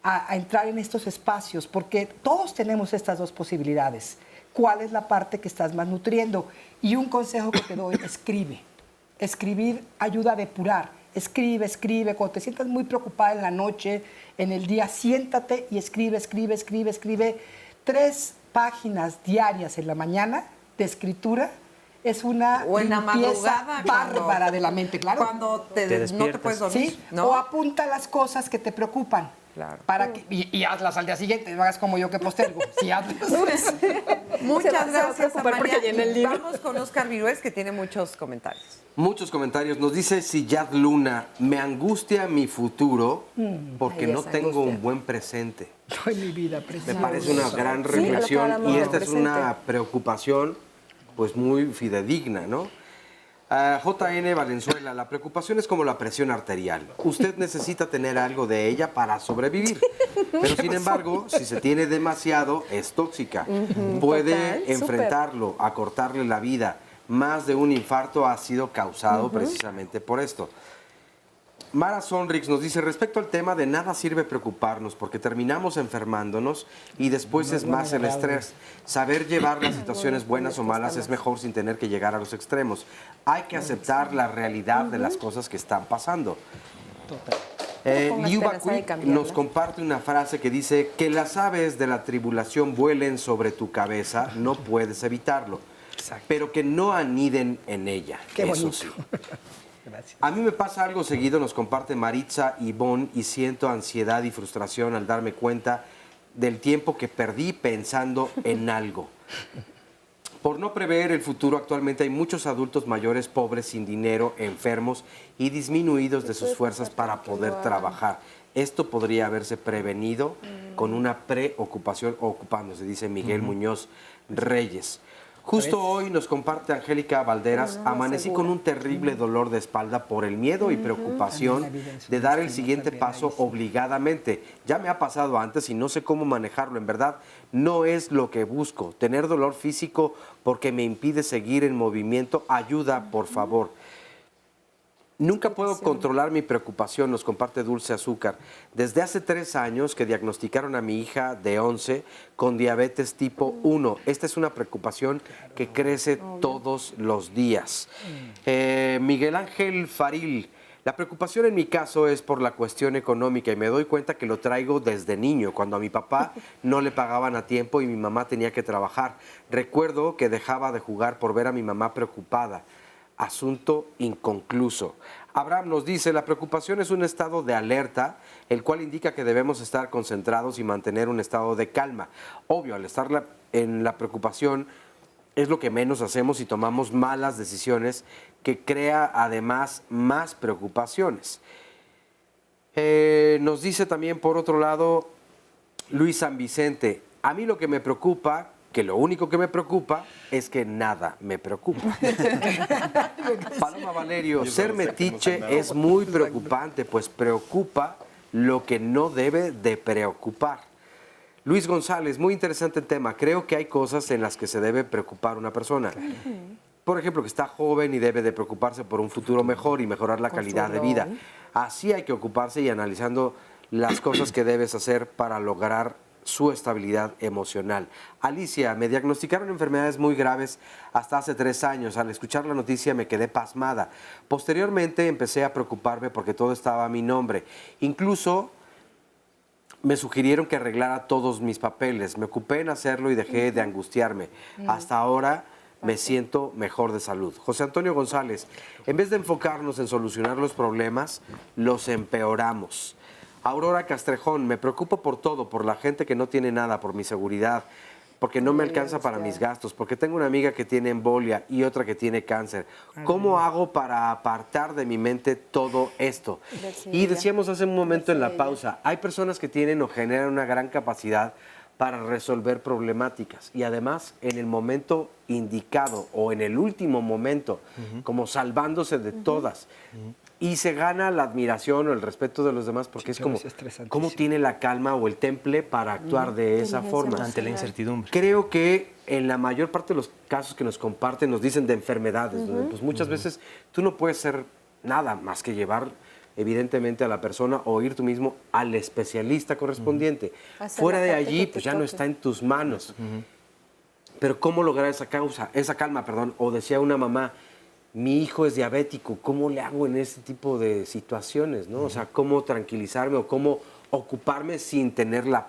a entrar en estos espacios, porque todos tenemos estas dos posibilidades. ¿Cuál es la parte que estás más nutriendo? Y un consejo que te doy, escribe. Escribir ayuda a depurar. Escribe. Cuando te sientas muy preocupada en la noche, en el día, siéntate y escribe. 3 páginas diarias en la mañana de escritura es una limpieza bárbara de la mente, claro. Cuando no te puedes dormir, ¿sí? ¿no? O apunta las cosas que te preocupan. Claro. Para que, y hazlas al día siguiente, no hagas como yo que postergo. Sí, hazlas. Muchas gracias, porque llena el libro. Vamos con Oscar Virués, que tiene muchos comentarios. Muchos comentarios. Nos dice Siyad Luna, me angustia mi futuro porque no tengo un buen presente. Ay, mi vida, preciosa. Me parece una gran reflexión y esta es una preocupación pues muy fidedigna, ¿no? JN Valenzuela, la preocupación es como la presión arterial. Usted necesita tener algo de ella para sobrevivir. Pero sin embargo, si se tiene demasiado, es tóxica. Puede enfrentarlo, acortarle la vida. Más de un infarto ha sido causado precisamente por esto. Mara Sonrix nos dice, respecto al tema de nada sirve preocuparnos porque terminamos enfermándonos y después es más el estrés. Saber llevar las situaciones buenas o malas es mejor sin tener que llegar a los extremos. Hay que aceptar la realidad de las cosas que están pasando. Liuba Quick nos comparte una frase que dice, que las aves de la tribulación vuelen sobre tu cabeza, no puedes evitarlo, pero que no aniden en ella. Qué bonito. Sí. Gracias. A mí me pasa algo seguido, nos comparte Maritza Ivonne, y siento ansiedad y frustración al darme cuenta del tiempo que perdí pensando en algo. Por no prever el futuro, actualmente hay muchos adultos mayores, pobres, sin dinero, enfermos y disminuidos de sus fuerzas para poder trabajar. Esto podría haberse prevenido con una preocupación ocupándose, dice Miguel Muñoz Reyes. Justo hoy nos comparte Angélica Valderas, amanecí con un terrible dolor de espalda por el miedo y preocupación de dar el siguiente paso obligadamente. Ya me ha pasado antes y no sé cómo manejarlo. En verdad, no es lo que busco. Tener dolor físico porque me impide seguir en movimiento. Ayuda, por favor. Nunca puedo controlar mi preocupación, nos comparte Dulce Azúcar. Desde hace 3 años que diagnosticaron a mi hija de 11 con diabetes tipo 1. Esta es una preocupación que crece todos los días. Miguel Ángel Faril. La preocupación en mi caso es por la cuestión económica y me doy cuenta que lo traigo desde niño, cuando a mi papá no le pagaban a tiempo y mi mamá tenía que trabajar. Recuerdo que dejaba de jugar por ver a mi mamá preocupada. Asunto inconcluso. Abraham nos dice, la preocupación es un estado de alerta, el cual indica que debemos estar concentrados y mantener un estado de calma. Obvio, al estar en la preocupación es lo que menos hacemos y tomamos malas decisiones que crea además más preocupaciones. Nos dice también, por otro lado, Luis San Vicente, a mí lo que me preocupa, que lo único que me preocupa es que nada me preocupa. Paloma Valerio, ser metiche es muy preocupante, pues preocupa lo que no debe de preocupar. Luis González, muy interesante el tema. Creo que hay cosas en las que se debe preocupar una persona. Por ejemplo, que está joven y debe de preocuparse por un futuro mejor y mejorar la calidad de vida. Así hay que ocuparse y analizando las cosas que debes hacer para lograr su estabilidad emocional. Alicia, me diagnosticaron enfermedades muy graves hasta hace 3 años. Al escuchar la noticia me quedé pasmada. Posteriormente empecé a preocuparme porque todo estaba a mi nombre. Incluso me sugirieron que arreglara todos mis papeles. Me ocupé en hacerlo y dejé de angustiarme. Hasta ahora me siento mejor de salud. José Antonio González, en vez de enfocarnos en solucionar los problemas, los empeoramos. Aurora Castrejón, me preocupo por todo, por la gente que no tiene nada, por mi seguridad, porque no me alcanza para mis gastos, porque tengo una amiga que tiene embolia y otra que tiene cáncer. ¿Cómo hago para apartar de mi mente todo esto? Y decíamos hace un momento en la pausa, hay personas que tienen o generan una gran capacidad para resolver problemáticas y además en el momento indicado o en el último momento, como salvándose de todas. Y se gana la admiración o el respeto de los demás porque es como, ¿cómo tiene la calma o el temple para actuar de esa forma? Ante la incertidumbre. Creo que en la mayor parte de los casos que nos comparten nos dicen de enfermedades, donde pues muchas veces tú no puedes hacer nada más que llevar evidentemente a la persona o ir tú mismo al especialista correspondiente. Fuera de allí, pues ya no está en tus manos. Pero ¿cómo lograr esa calma? O decía una mamá, mi hijo es diabético, ¿cómo le hago en este tipo de situaciones? ¿No? O sea, ¿cómo tranquilizarme o cómo ocuparme sin tener la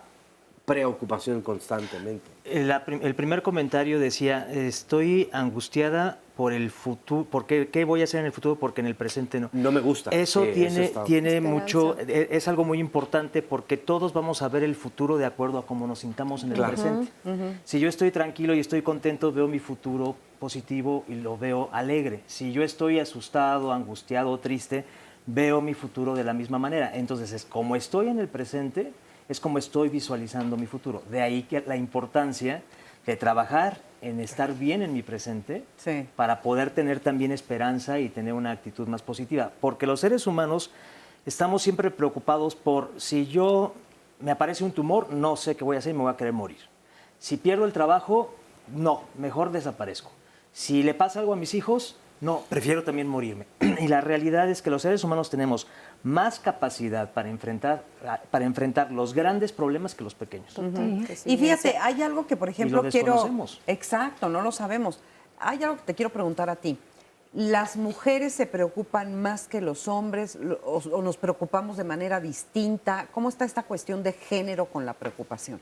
preocupación constantemente? El primer comentario decía, estoy angustiada por el futuro, porque ¿qué voy a hacer en el futuro? Porque en el presente no. No me gusta. Eso tiene mucho, es algo muy importante porque todos vamos a ver el futuro de acuerdo a cómo nos sintamos en el presente. Si yo estoy tranquilo y estoy contento, veo mi futuro positivo y lo veo alegre. Si yo estoy asustado, angustiado, triste, veo mi futuro de la misma manera. Entonces, es como estoy en el presente, es como estoy visualizando mi futuro. De ahí que la importancia de trabajar en estar bien en mi presente para poder tener también esperanza y tener una actitud más positiva. Porque los seres humanos estamos siempre preocupados por si yo me aparece un tumor, no sé qué voy a hacer y me voy a querer morir. Si pierdo el trabajo, no, mejor desaparezco. Si le pasa algo a mis hijos, no, prefiero también morirme. Y la realidad es que los seres humanos tenemos más capacidad para enfrentar los grandes problemas que los pequeños. Y fíjate, hay algo que, por ejemplo, desconocemos. Exacto, no lo sabemos. Hay algo que te quiero preguntar a ti. ¿Las mujeres se preocupan más que los hombres o nos preocupamos de manera distinta? ¿Cómo está esta cuestión de género con la preocupación?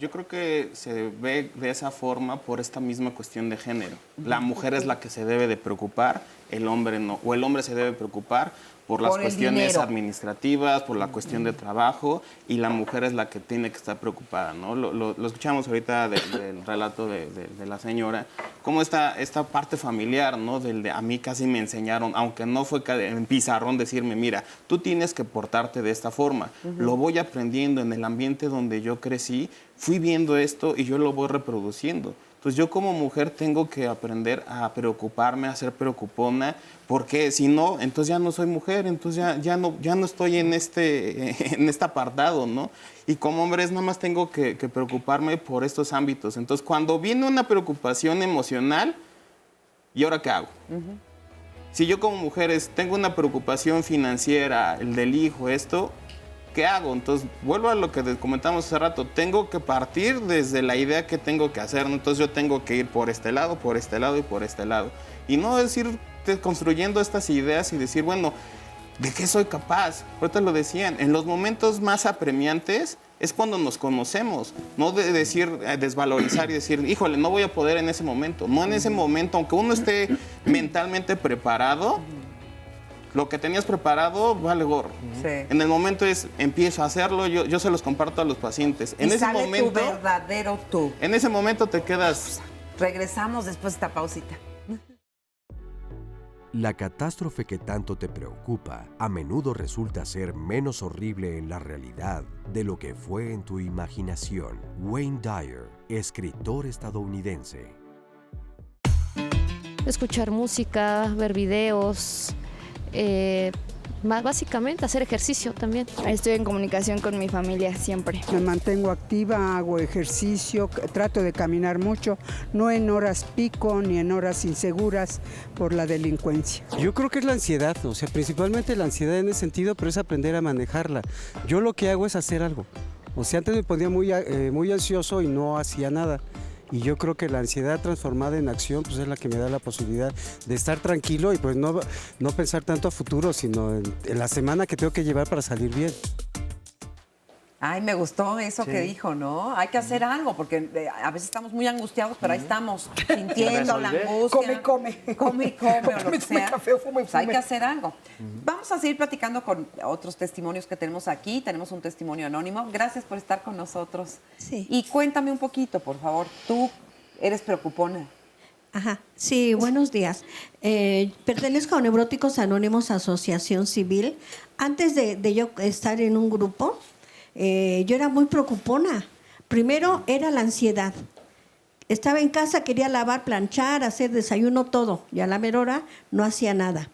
Yo creo que se ve de esa forma por esta misma cuestión de género. La mujer es la que se debe de preocupar, el hombre no. O el hombre se debe preocupar por las cuestiones administrativas, por la cuestión de trabajo, y la mujer es la que tiene que estar preocupada, ¿no? Lo escuchamos ahorita del relato de la señora, cómo esta parte familiar, ¿no? A mí casi me enseñaron, aunque no fue en pizarrón decirme, mira, tú tienes que portarte de esta forma. Lo voy aprendiendo en el ambiente donde yo crecí, fui viendo esto y yo lo voy reproduciendo. Entonces yo como mujer tengo que aprender a preocuparme, a ser preocupona, porque si no, entonces ya no soy mujer, entonces ya no estoy en este apartado, ¿no? Y como hombre nada más tengo que preocuparme por estos ámbitos. Entonces cuando viene una preocupación emocional, ¿y ahora qué hago? Si yo como mujer tengo una preocupación financiera, el del hijo, esto, ¿qué hago? Entonces, vuelvo a lo que comentamos hace rato. Tengo que partir desde la idea que tengo que hacer, ¿no? Entonces, yo tengo que ir por este lado, por este lado y por este lado. Y no decir, construyendo estas ideas y decir, bueno, ¿de qué soy capaz? Ahorita lo decían, en los momentos más apremiantes es cuando nos conocemos, no de decir, desvalorizar y decir, híjole, no voy a poder en ese momento. No en ese momento, aunque uno esté mentalmente preparado, lo que tenías preparado vale gorro. Sí. En el momento empiezo a hacerlo, yo se los comparto a los pacientes. En ese sale momento, tu verdadero tú. En ese momento te quedas... Regresamos después de esta pausita. La catástrofe que tanto te preocupa a menudo resulta ser menos horrible en la realidad de lo que fue en tu imaginación. Wayne Dyer, escritor estadounidense. Escuchar música, ver videos, básicamente hacer ejercicio también. Estoy en comunicación con mi familia siempre. Me mantengo activa, hago ejercicio, trato de caminar mucho, no en horas pico ni en horas inseguras por la delincuencia. Yo creo que es la ansiedad, o sea, principalmente la ansiedad en ese sentido, pero es aprender a manejarla. Yo lo que hago es hacer algo. O sea, antes me ponía muy ansioso y no hacía nada. Y yo creo que la ansiedad transformada en acción pues es la que me da la posibilidad de estar tranquilo y pues no pensar tanto a futuro, sino en la semana que tengo que llevar para salir bien. Ay, me gustó eso Sí. que dijo, ¿no? Hay que hacer algo, porque a veces estamos muy angustiados, pero ahí estamos sintiendo la angustia. Come o lo que sea. Pues hay que hacer algo. Vamos a seguir platicando con otros testimonios que tenemos aquí. Tenemos un testimonio anónimo. Gracias por estar con nosotros. Sí. Y cuéntame un poquito, por favor. Tú eres preocupona. Ajá, sí, buenos días. Pertenezco a Neuróticos Anónimos Asociación Civil. Antes de yo estar en un grupo, yo era muy preocupona. Primero era la ansiedad. Estaba en casa, quería lavar, planchar, hacer desayuno, todo. Y a la mera hora no hacía nada.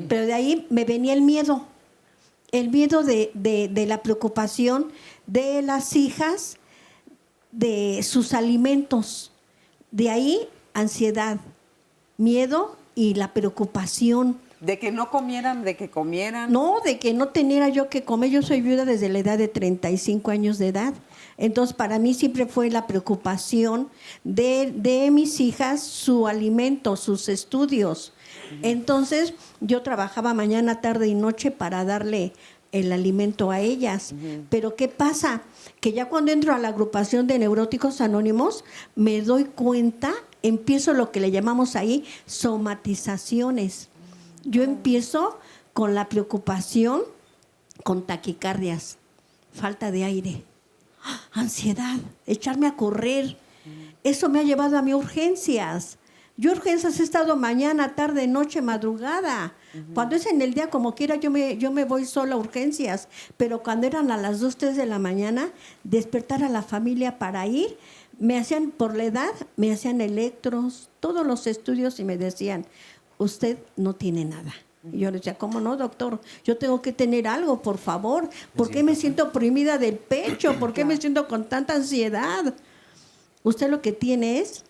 Pero de ahí me venía el miedo. El miedo de la preocupación de las hijas, de sus alimentos. De ahí ansiedad, miedo y la preocupación. ¿De que no comieran, de que comieran? No, de que no tenía yo que comer. Yo soy viuda desde la edad de 35 años de edad. Entonces, para mí siempre fue la preocupación de mis hijas, su alimento, sus estudios. Entonces, yo trabajaba mañana, tarde y noche para darle el alimento a ellas. Pero ¿qué pasa? Que ya cuando entro a la agrupación de Neuróticos Anónimos, me doy cuenta, empiezo lo que le llamamos ahí somatizaciones. Yo empiezo con la preocupación, con taquicardias, falta de aire, ansiedad, echarme a correr. Eso me ha llevado a mis urgencias. Yo urgencias he estado mañana, tarde, noche, madrugada. Cuando es en el día, como quiera, yo me voy sola a urgencias. Pero cuando eran a las 2, 3 de la mañana, despertar a la familia para ir, me hacían, por la edad, me hacían electros, todos los estudios y me decían, usted no tiene nada. Y yo le decía, ¿cómo no, doctor? Yo tengo que tener algo, por favor. ¿Por qué me siento oprimida del pecho? ¿Por qué me siento con tanta ansiedad? Usted lo que tiene es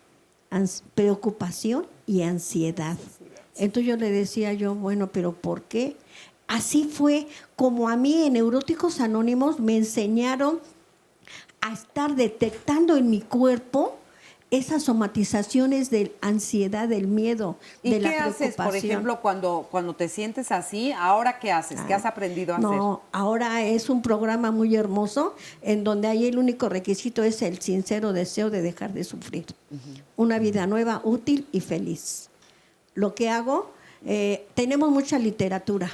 preocupación y ansiedad. Entonces yo le decía bueno, ¿pero por qué? Así fue como a mí en Neuróticos Anónimos me enseñaron a estar detectando en mi cuerpo esas somatizaciones de ansiedad, del miedo, de la preocupación. ¿Y qué haces, por ejemplo, cuando te sientes así? ¿Ahora qué haces? ¿Qué has aprendido a hacer? No, ahora es un programa muy hermoso en donde ahí el único requisito es el sincero deseo de dejar de sufrir. Una vida nueva, útil y feliz. Lo que hago, tenemos mucha literatura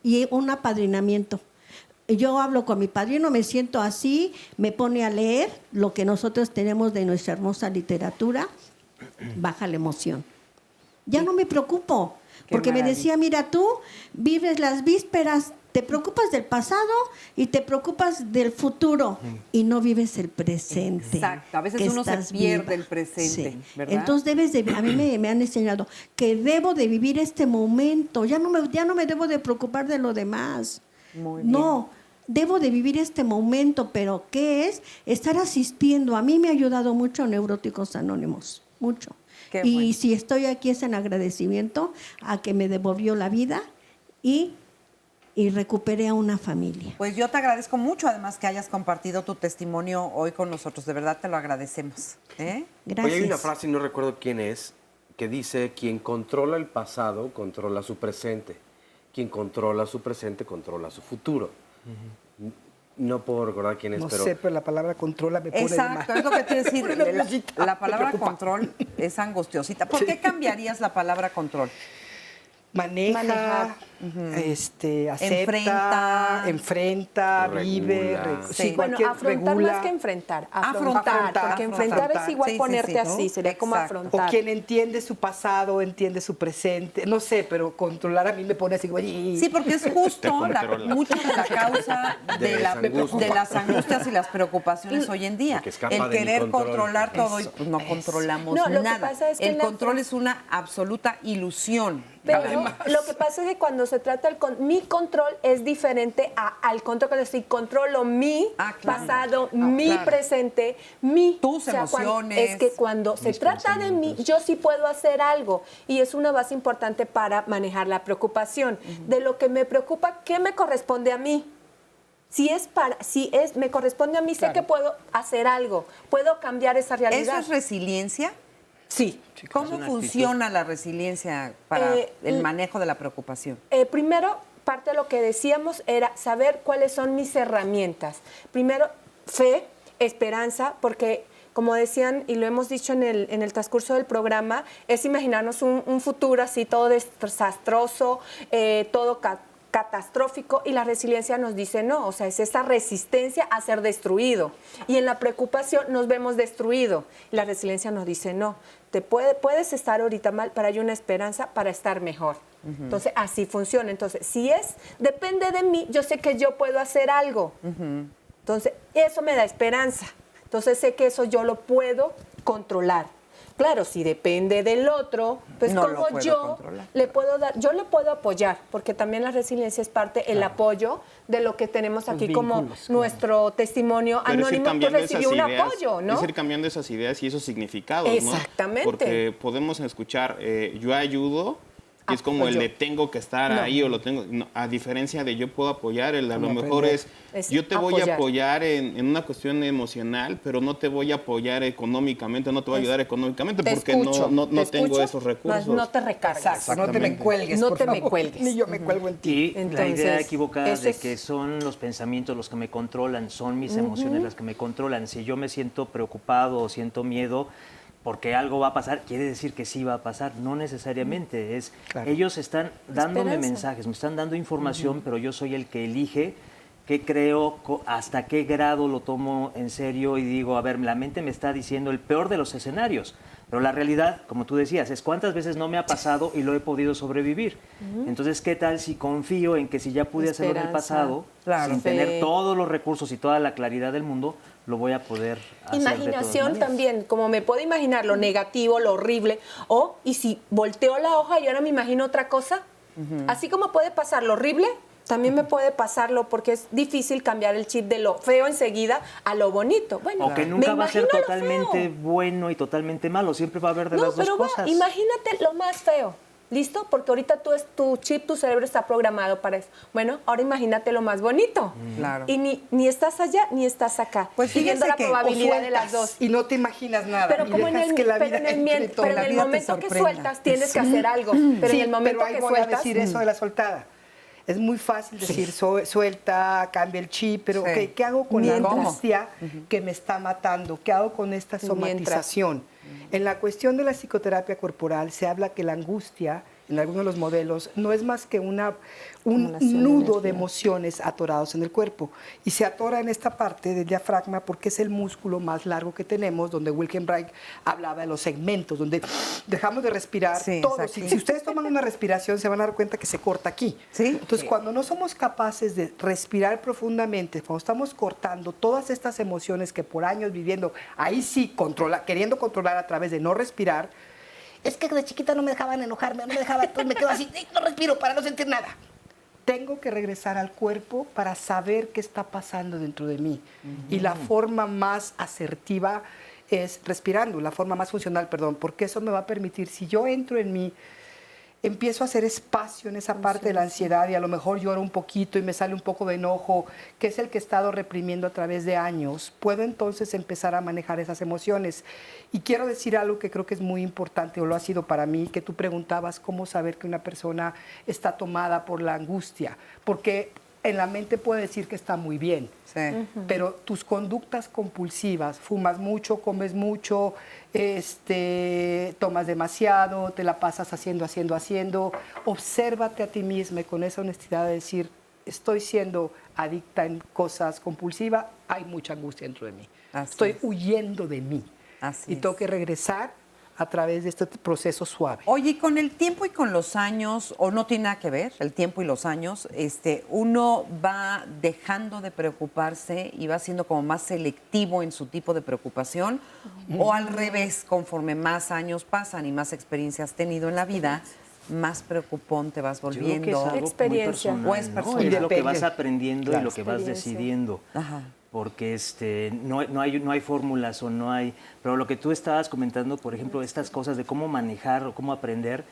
y un apadrinamiento. Yo hablo con mi padrino, me siento así, me pone a leer lo que nosotros tenemos de nuestra hermosa literatura, baja la emoción. Ya no me preocupo, porque me decía, mira, tú vives las vísperas, te preocupas del pasado y te preocupas del futuro y no vives el presente. Exacto, a veces uno se pierde el presente, sí. ¿verdad? Entonces a mí me han enseñado que debo de vivir este momento, ya no me debo de preocupar de lo demás. Muy bien. No, debo de vivir este momento, pero ¿qué es? Estar asistiendo. A mí me ha ayudado mucho Neuróticos Anónimos, mucho. Qué y bueno. Si estoy aquí es en agradecimiento a que me devolvió la vida y recuperé a una familia. Pues yo te agradezco mucho, además, que hayas compartido tu testimonio hoy con nosotros. De verdad te lo agradecemos. Gracias. Hoy hay una frase, no recuerdo quién es, que dice: quien controla el pasado, controla su presente. Quien controla su presente, controla su futuro. No puedo recordar quién es, no pero... sé, pero la palabra controla me pone Exacto, de es lo que te decir. La palabra me control es angustiosita. ¿Por qué cambiarías la palabra control? Maneja, acepta, enfrenta, vive, sí. Bueno, afrontar regula. Más que enfrentar. Afrontar, porque enfrentar es igual ponerte así, sería como afrontar. O quien entiende su pasado, entiende su presente, no sé, pero controlar a mí me pone así. Sí, porque es justo mucho de la causa de las angustias y las preocupaciones hoy en día. El querer controlar todo y pues no controlamos nada. El control es una absoluta ilusión. Pero lo que pasa es que cuando se trata mi control es diferente al control que decir controlo mi pasado, mi presente, tus emociones. Es que cuando se trata de mí, yo sí puedo hacer algo y es una base importante para manejar la preocupación. De lo que me preocupa, ¿qué me corresponde a mí? Si me corresponde a mí, sé que puedo hacer algo, puedo cambiar esa realidad. ¿Eso es resiliencia? Sí. ¿Cómo funciona la resiliencia para el manejo de la preocupación? Primero, parte de lo que decíamos era saber cuáles son mis herramientas. Primero, fe, esperanza, porque como decían y lo hemos dicho en el transcurso del programa, es imaginarnos un futuro así todo desastroso, todo catastrófico, y la resiliencia nos dice no, o sea, es esa resistencia a ser destruido. Y en la preocupación nos vemos destruido. Y la resiliencia nos dice no, puedes estar ahorita mal, pero hay una esperanza para estar mejor. Entonces, así funciona. Entonces, si depende de mí, yo sé que yo puedo hacer algo. Entonces, eso me da esperanza. Entonces, sé que eso yo lo puedo controlar. Claro, si depende del otro, pues no como yo le puedo dar, yo le puedo apoyar, porque también la resiliencia es parte, el apoyo de lo que tenemos aquí como nuestro testimonio anónimo, que recibió un apoyo, ¿no? Es ir cambiando esas ideas y esos significados, ¿no? Exactamente. Porque podemos escuchar, yo ayudo, y es como el de tengo que estar ahí o lo tengo, a diferencia de yo puedo apoyar, a lo mejor es yo te voy a apoyar en una cuestión emocional, pero no te voy a apoyar económicamente, no te voy a ayudar económicamente porque no tengo esos recursos. No te recargas. No te me cuelgues, no te me cuelgues. Ni yo me cuelgo en ti. Y la idea equivocada de que son los pensamientos los que me controlan, son mis emociones las que me controlan. Si yo me siento preocupado o siento miedo porque algo va a pasar, quiere decir que sí va a pasar. No necesariamente. Ellos están dándome mensajes, me están dando información, pero yo soy el que elige qué creo, hasta qué grado lo tomo en serio y digo, a ver, la mente me está diciendo el peor de los escenarios. Pero la realidad, como tú decías, es cuántas veces no me ha pasado y lo he podido sobrevivir. Entonces, ¿qué tal si confío en que si ya pude hacerlo en el pasado, sin tener todos los recursos y toda la claridad del mundo, lo voy a poder hacer? Imaginación también, como me puedo imaginar lo negativo, lo horrible, y si volteo la hoja y ahora me imagino otra cosa, así como puede pasar lo horrible, también me puede pasarlo, porque es difícil cambiar el chip de lo feo enseguida a lo bonito. Bueno, o que nunca va a ser totalmente bueno y totalmente malo, siempre va a haber de las dos cosas. Imagínate lo más feo. ¿Listo? Porque ahorita tu chip, tu cerebro está programado para eso. Bueno, ahora imagínate lo más bonito. Claro. Y ni estás allá ni estás acá. Pues siguiendo la probabilidad de las dos. Y no te imaginas nada. Pero como en el momento que sueltas tienes que hacer algo. Pero en el momento que sueltas. Voy a decir eso de la soltada. Es muy fácil decir suelta, cambia el chip, pero ¿qué hago con la angustia que me está matando? ¿Qué hago con esta somatización? En la cuestión de la psicoterapia corporal se habla que la angustia, en algunos de los modelos, no es más que un nudo de emociones atorados en el cuerpo. Y se atora en esta parte del diafragma porque es el músculo más largo que tenemos, donde Wilhelm Reich hablaba de los segmentos, donde dejamos de respirar todos. Si ustedes toman una respiración, se van a dar cuenta que se corta aquí. Entonces, cuando no somos capaces de respirar profundamente, cuando estamos cortando todas estas emociones que por años viviendo, ahí sí, queriendo controlar a través de no respirar, es que de chiquita no me dejaban enojarme, no me dejaban, entonces me quedo así, no respiro para no sentir nada. Tengo que regresar al cuerpo para saber qué está pasando dentro de mí. Y la forma más asertiva es respirando, la forma más funcional, perdón, porque eso me va a permitir, si yo entro en mí, empiezo a hacer espacio en esa parte de la ansiedad y a lo mejor lloro un poquito y me sale un poco de enojo, que es el que he estado reprimiendo a través de años, puedo entonces empezar a manejar esas emociones. Y quiero decir algo que creo que es muy importante, o lo ha sido para mí, que tú preguntabas cómo saber que una persona está tomada por la angustia, porque en la mente puede decir que está muy bien, pero tus conductas compulsivas, fumas mucho, comes mucho, tomas demasiado, te la pasas haciendo, obsérvate a ti misma y con esa honestidad de decir, estoy siendo adicta en cosas compulsivas, hay mucha angustia dentro de mí, estoy huyendo de mí y tengo que regresar a través de este proceso suave. Oye, y con el tiempo y con los años, o no tiene nada que ver, el tiempo y los años, uno va dejando de preocuparse y va siendo como más selectivo en su tipo de preocupación, o al revés, conforme más años pasan y más experiencia has tenido en la vida, más preocupón te vas volviendo. Yo creo que es algo muy personal, ¿no? Es lo que vas aprendiendo y lo que vas decidiendo. Ajá. Porque no hay fórmulas o no hay... Pero lo que tú estabas comentando, por ejemplo, estas cosas de cómo manejar o cómo aprender,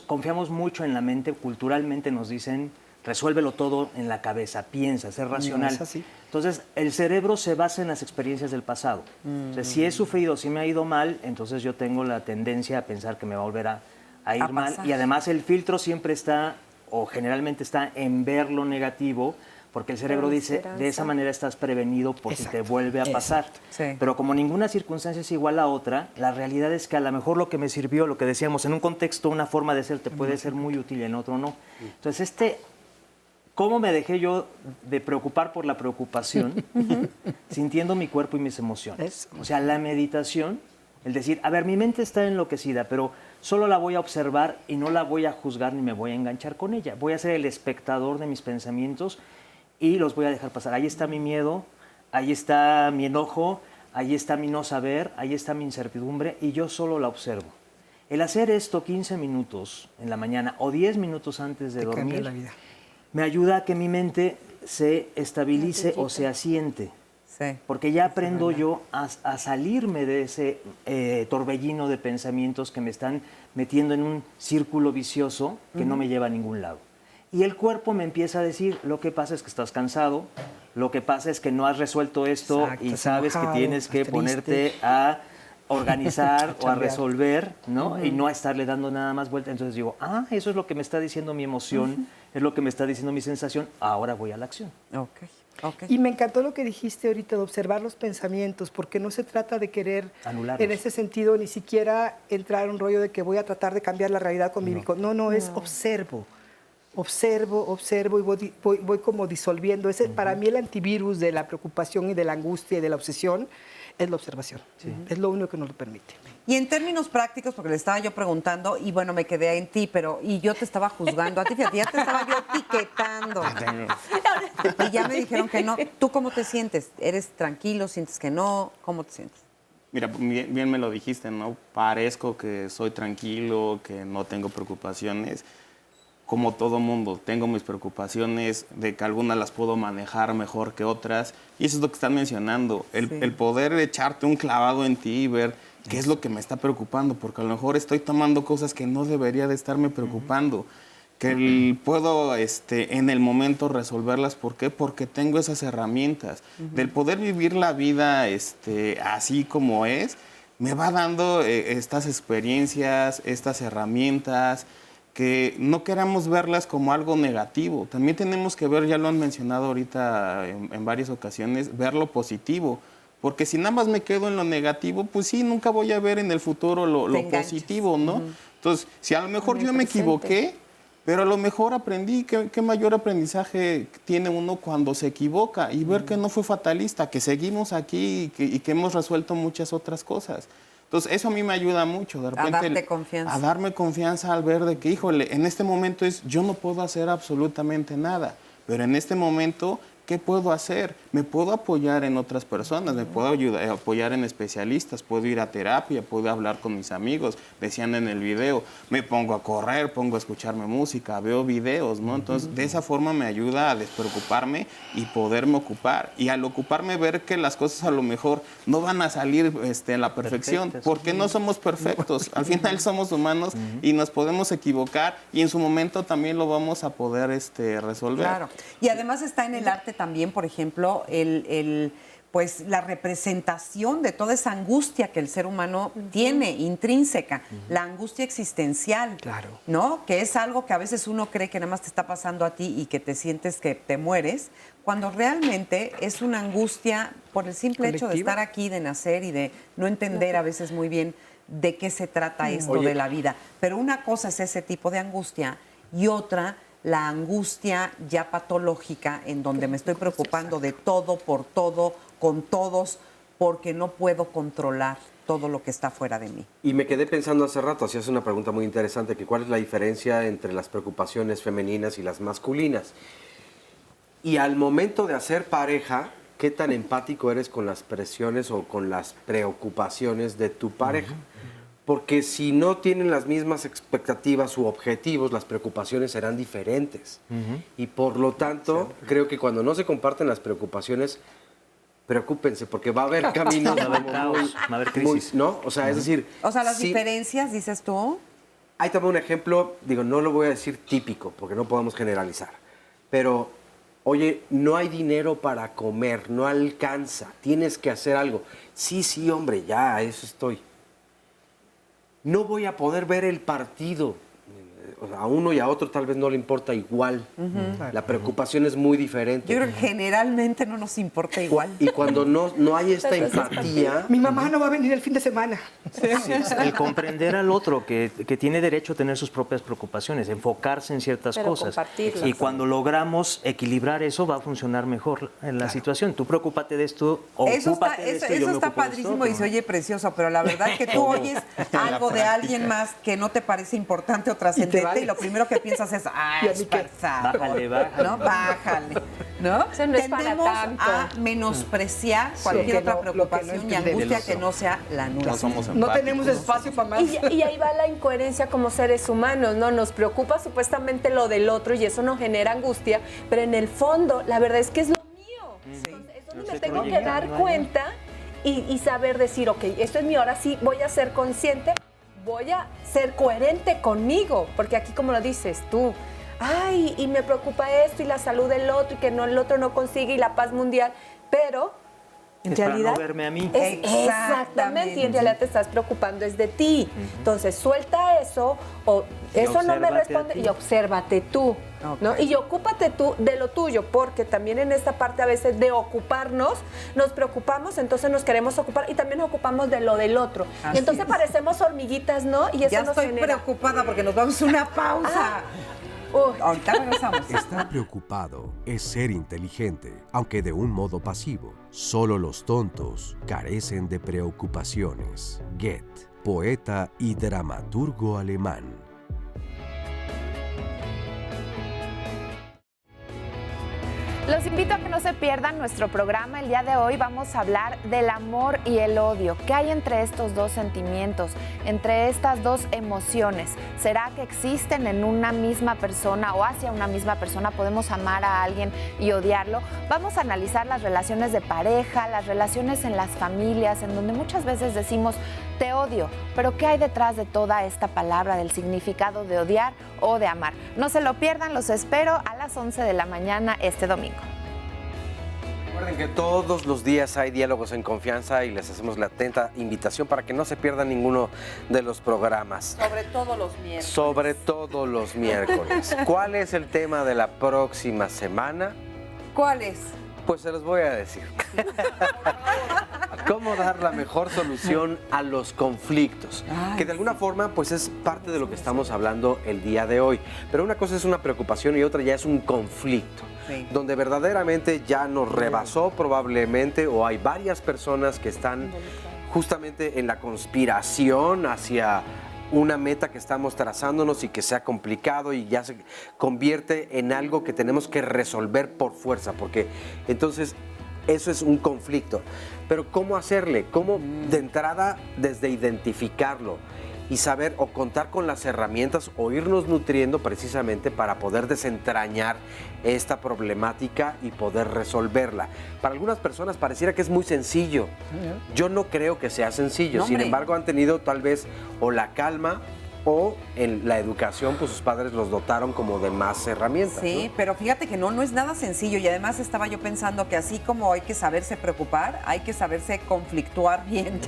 confiamos mucho en la mente, culturalmente nos dicen, resuélvelo todo en la cabeza, piensa, ser racional. No, es así. Entonces, el cerebro se basa en las experiencias del pasado. O sea, si he sufrido, si me ha ido mal, entonces yo tengo la tendencia a pensar que me va a volver a ir mal. Y además el filtro siempre está, o generalmente está, en ver lo negativo, porque el cerebro dice, de esa manera estás prevenido por si te vuelve a pasar. Sí. Pero como ninguna circunstancia es igual a otra, la realidad es que a lo mejor lo que me sirvió, lo que decíamos, en un contexto, una forma de ser, te puede ser muy útil y en otro no. Entonces, ¿cómo me dejé yo de preocupar por la preocupación, sintiendo mi cuerpo y mis emociones? O sea, la meditación, el decir, a ver, mi mente está enloquecida, pero solo la voy a observar y no la voy a juzgar ni me voy a enganchar con ella. Voy a ser el espectador de mis pensamientos y los voy a dejar pasar. Ahí está mi miedo, ahí está mi enojo, ahí está mi no saber, ahí está mi incertidumbre y yo solo la observo. El hacer esto 15 minutos en la mañana o 10 minutos antes de dormir me ayuda a que mi mente se estabilice o se asiente. Sí. Porque ya aprendo yo a salirme de ese torbellino de pensamientos que me están metiendo en un círculo vicioso que no me lleva a ningún lado. Y el cuerpo me empieza a decir, lo que pasa es que estás cansado, lo que pasa es que no has resuelto esto y sabes enojado, que tienes que ponerte a organizar o a resolver, ¿no? Y no a estarle dando nada más vuelta. Entonces digo, eso es lo que me está diciendo mi emoción, es lo que me está diciendo mi sensación, ahora voy a la acción. Okay. Y me encantó lo que dijiste ahorita de observar los pensamientos, porque no se trata de querer, anularlos. En ese sentido, ni siquiera entrar en un rollo de que voy a tratar de cambiar la realidad con mi... No, es observo y voy como disolviendo. Para mí el antivirus de la preocupación y de la angustia y de la obsesión es la observación. Es lo único que nos lo permite. Y en términos prácticos, porque le estaba yo preguntando, y bueno, me quedé en ti, y yo te estaba juzgando a ti, fíjate, ya te estaba yo etiquetando. Y ya me dijeron que no. ¿Tú cómo te sientes? ¿Eres tranquilo? ¿Sientes que no? ¿Cómo te sientes? Mira, bien me lo dijiste, ¿no? Parezco que soy tranquilo, que no tengo preocupaciones. Como todo mundo, tengo mis preocupaciones, de que algunas las puedo manejar mejor que otras. Y eso es lo que están mencionando, el poder echarte un clavado en ti y ver qué es lo que me está preocupando, porque a lo mejor estoy tomando cosas que no debería de estarme preocupando, que puedo en el momento resolverlas. ¿Por qué? Porque tengo esas herramientas. Del poder vivir la vida así como es, me va dando estas experiencias, estas herramientas, que no queramos verlas como algo negativo. También tenemos que ver, ya lo han mencionado ahorita en varias ocasiones, ver lo positivo. Porque si nada más me quedo en lo negativo, pues sí, nunca voy a ver en el futuro lo positivo, ¿no? Entonces, si a lo mejor yo me equivoqué, pero a lo mejor aprendí, ¿qué mayor aprendizaje tiene uno cuando se equivoca? Y ver que no fue fatalista, que seguimos aquí y que hemos resuelto muchas otras cosas. Entonces, eso a mí me ayuda mucho. De repente, a darte confianza. A darme confianza al ver de que, híjole, en este momento yo no puedo hacer absolutamente nada, pero en este momento ¿qué puedo hacer? Me puedo apoyar en otras personas, me puedo apoyar en especialistas, puedo ir a terapia, puedo hablar con mis amigos, decían en el video, me pongo a correr, pongo a escucharme música, veo videos, ¿no? Entonces, de esa forma me ayuda a despreocuparme y poderme ocupar. Y al ocuparme, ver que las cosas a lo mejor no van a salir a la perfección, porque no somos perfectos. Al final somos humanos y nos podemos equivocar y en su momento también lo vamos a poder resolver. Claro. Y además está en el arte también, por ejemplo, pues la representación de toda esa angustia que el ser humano tiene intrínseca, la angustia existencial, ¿no? Que es algo que a veces uno cree que nada más te está pasando a ti y que te sientes que te mueres, cuando realmente es una angustia por el simple hecho de estar aquí, de nacer y de no entender a veces muy bien de qué se trata esto de la vida. Pero una cosa es ese tipo de angustia y otra la angustia ya patológica en donde me estoy preocupando de todo, por todo, con todos, porque no puedo controlar todo lo que está fuera de mí. Y me quedé pensando hace rato, hacías una pregunta muy interesante, que cuál es la diferencia entre las preocupaciones femeninas y las masculinas. Y al momento de hacer pareja, ¿qué tan empático eres con las presiones o con las preocupaciones de tu pareja? Porque si no tienen las mismas expectativas u objetivos, las preocupaciones serán diferentes. Y por lo tanto, creo que cuando no se comparten las preocupaciones, preocúpense, porque va a haber caminos. Va a haber caos, va a haber crisis. ¿No? O sea, es decir... O sea, las diferencias, dices tú. Ahí también un ejemplo, digo, no lo voy a decir típico, porque no podemos generalizar. Pero, oye, no hay dinero para comer, no alcanza, tienes que hacer algo. Sí, hombre, ya, a eso estoy. No voy a poder ver el partido. O sea, a uno y a otro tal vez no le importa igual. La preocupación es muy diferente. Yo creo que generalmente no nos importa igual. Y cuando no hay esta empatía... Mi mamá no va a venir el fin de semana. El comprender al otro, que tiene derecho a tener sus propias preocupaciones, enfocarse en ciertas cosas. Y cuando logramos equilibrar eso, va a funcionar mejor en la situación. Tú preocúpate de esto, ocúpate de esto, yo me está ocupo de padrísimo esto, y se oye precioso, pero la verdad es que tú oyes algo de alguien más que no te parece importante o trascendente y lo primero que piensas es, es pasado. Bájale. ¿No? Bájale. ¿No? Eso no es para Tendemos tanto. a menospreciar cualquier otra preocupación y angustia que no sea la nuestra. No tenemos espacio para más. Y ahí va la incoherencia como seres humanos, ¿no? Nos preocupa supuestamente lo del otro y eso nos genera angustia, pero en el fondo, la verdad es que es lo mío. Entonces, es donde me tengo que dar cuenta y saber decir, ok, esto es mío, ahora sí voy a ser consciente, voy a ser coherente conmigo, porque aquí como lo dices tú, ay, y me preocupa esto y la salud del otro y que el otro no consigue y la paz mundial, pero en realidad para no verme a mí. Exactamente, y en realidad te estás preocupando es de ti. Entonces suelta eso o eso no me responde y obsérvate tú, ¿no? Y ocúpate tú de lo tuyo, porque también en esta parte a veces de ocuparnos nos preocupamos, entonces nos queremos ocupar y también nos ocupamos de lo del otro. Y entonces parecemos hormiguitas, ¿no? Y eso ya nos estoy preocupada porque nos vamos a una pausa. Ahorita regresamos. Estar preocupado es ser inteligente, aunque de un modo pasivo. Solo los tontos carecen de preocupaciones. Goethe, poeta y dramaturgo alemán. Los invito a que no se pierdan nuestro programa. El día de hoy vamos a hablar del amor y el odio. ¿Qué hay entre estos dos sentimientos, entre estas dos emociones? ¿Será que existen en una misma persona o hacia una misma persona? ¿Podemos amar a alguien y odiarlo? Vamos a analizar las relaciones de pareja, las relaciones en las familias, en donde muchas veces decimos te odio, pero ¿qué hay detrás de toda esta palabra, del significado de odiar o de amar? No se lo pierdan, los espero a las 11 de la mañana este domingo. Recuerden que todos los días hay diálogos en confianza y les hacemos la atenta invitación para que no se pierdan ninguno de los programas. Sobre todo los miércoles. Sobre todo los miércoles. ¿Cuál es el tema de la próxima semana? ¿Cuál es? Pues se los voy a decir. ¿Cómo dar la mejor solución a los conflictos? Que de alguna forma pues es parte de lo que estamos hablando el día de hoy. Pero una cosa es una preocupación y otra ya es un conflicto. Sí. Donde verdaderamente ya nos rebasó probablemente o hay varias personas que están justamente en la conspiración hacia una meta que estamos trazándonos y que sea complicado y ya se convierte en algo que tenemos que resolver por fuerza, porque entonces eso es un conflicto. Pero ¿cómo hacerle? ¿Cómo de entrada desde identificarlo y saber o contar con las herramientas o irnos nutriendo precisamente para poder desentrañar esta problemática y poder resolverla? Para algunas personas pareciera que es muy sencillo. Yo no creo que sea sencillo. Sin embargo, han tenido tal vez o la calma o en la educación, pues sus padres los dotaron como de más herramientas. Sí, ¿no? pero fíjate que no es nada sencillo y además estaba yo pensando que así como hay que saberse preocupar, hay que saberse conflictuar bien,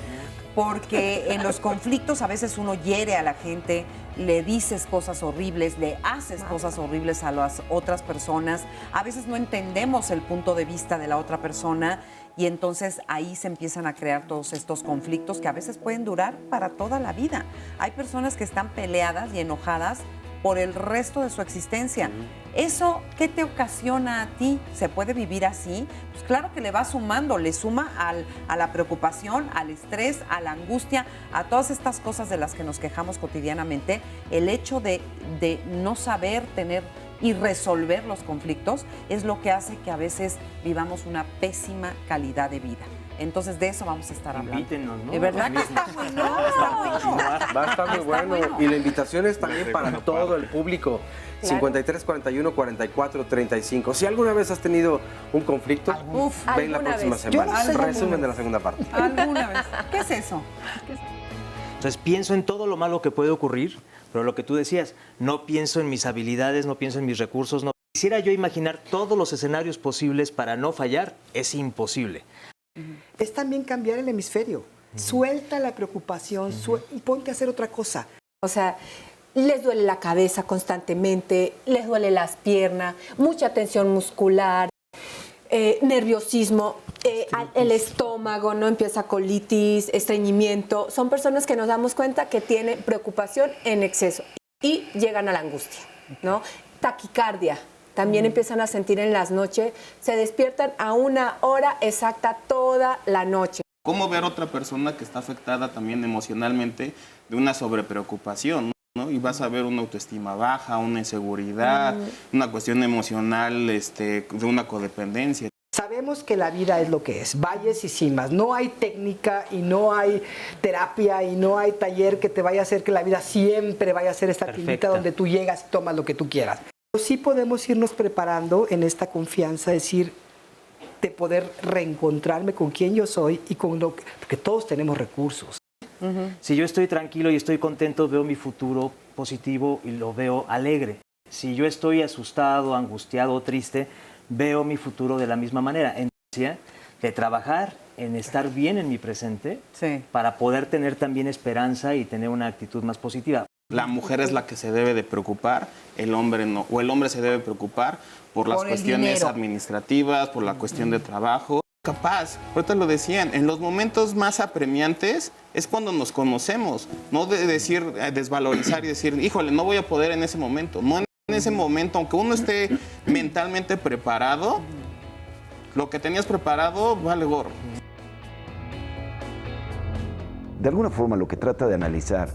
porque en los conflictos a veces uno hiere a la gente, le dices cosas horribles, le haces cosas horribles a las otras personas, a veces no entendemos el punto de vista de la otra persona y entonces ahí se empiezan a crear todos estos conflictos que a veces pueden durar para toda la vida. Hay personas que están peleadas y enojadas por el resto de su existencia. ¿Eso qué te ocasiona a ti? ¿Se puede vivir así? Pues claro que le va sumando, le suma a la preocupación, al estrés, a la angustia, a todas estas cosas de las que nos quejamos cotidianamente. El hecho de no saber tener y resolver los conflictos es lo que hace que a veces vivamos una pésima calidad de vida. Entonces de eso vamos a estar hablando. Invítenos, ¿no? ¿De verdad que está bueno? Va a estar muy bueno. Y la invitación es también para todo el público. Claro. 53 41 44 35. Si alguna vez has tenido un conflicto, ven la próxima semana. Resumen de la segunda parte. ¿Alguna vez? ¿Qué es eso? Entonces pienso en todo lo malo que puede ocurrir, pero lo que tú decías, no pienso en mis habilidades, no pienso en mis recursos. No. Quisiera yo imaginar todos los escenarios posibles para no fallar, es imposible. Es también cambiar el hemisferio. Suelta la preocupación y ponte a hacer otra cosa. O sea, les duele la cabeza constantemente, les duele las piernas, mucha tensión muscular, nerviosismo, el estómago, ¿no? Empieza colitis, estreñimiento. Son personas que nos damos cuenta que tienen preocupación en exceso y llegan a la angustia, ¿no? Taquicardia. También empiezan a sentir en las noches, se despiertan a una hora exacta toda la noche. ¿Cómo ver a otra persona que está afectada también emocionalmente de una sobrepreocupación, ¿no? Y vas a ver una autoestima baja, una inseguridad, una cuestión emocional, de una codependencia. Sabemos que la vida es lo que es, valles y cimas. No hay técnica y no hay terapia y no hay taller que te vaya a hacer que la vida siempre vaya a ser esta tiendita donde tú llegas y tomas lo que tú quieras. Sí podemos irnos preparando en esta confianza, decir, de poder reencontrarme con quien yo soy y con lo que, porque todos tenemos recursos. Si yo estoy tranquilo y estoy contento, veo mi futuro positivo y lo veo alegre. Si yo estoy asustado, angustiado o triste, veo mi futuro de la misma manera. De trabajar en estar bien en mi presente para poder tener también esperanza y tener una actitud más positiva. La mujer es la que se debe de preocupar, el hombre no. O el hombre se debe preocupar por las cuestiones administrativas, por la cuestión de trabajo. Capaz, ahorita lo decían, en los momentos más apremiantes es cuando nos conocemos. No de decir, desvalorizar y decir, híjole, no voy a poder en ese momento. No en ese momento, aunque uno esté mentalmente preparado, lo que tenías preparado vale gorro. De alguna forma, lo que trata de analizar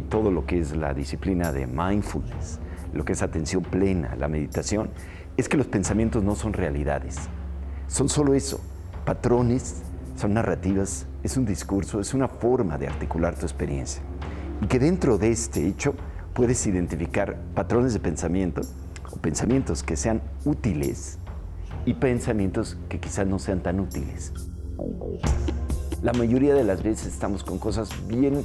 todo lo que es la disciplina de mindfulness, lo que es atención plena, la meditación, es que los pensamientos no son realidades. Son solo eso, patrones, son narrativas, es un discurso, es una forma de articular tu experiencia. Y que dentro de este hecho puedes identificar patrones de pensamiento o pensamientos que sean útiles y pensamientos que quizás no sean tan útiles. La mayoría de las veces estamos con cosas bien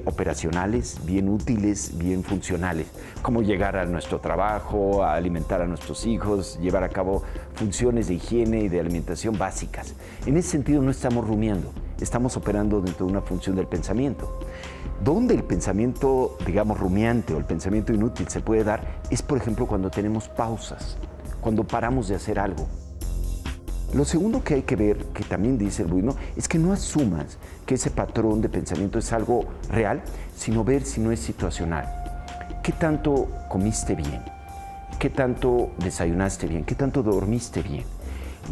operacionales, bien útiles, bien funcionales, como llegar a nuestro trabajo, a alimentar a nuestros hijos, llevar a cabo funciones de higiene y de alimentación básicas. En ese sentido no estamos rumiando, estamos operando dentro de una función del pensamiento. Donde el pensamiento, digamos, rumiante o el pensamiento inútil se puede dar es, por ejemplo, cuando tenemos pausas, cuando paramos de hacer algo. Lo segundo que hay que ver, que también dice el budismo, es que no asumas que ese patrón de pensamiento es algo real, sino ver si no es situacional. ¿Qué tanto comiste bien? ¿Qué tanto desayunaste bien? ¿Qué tanto dormiste bien?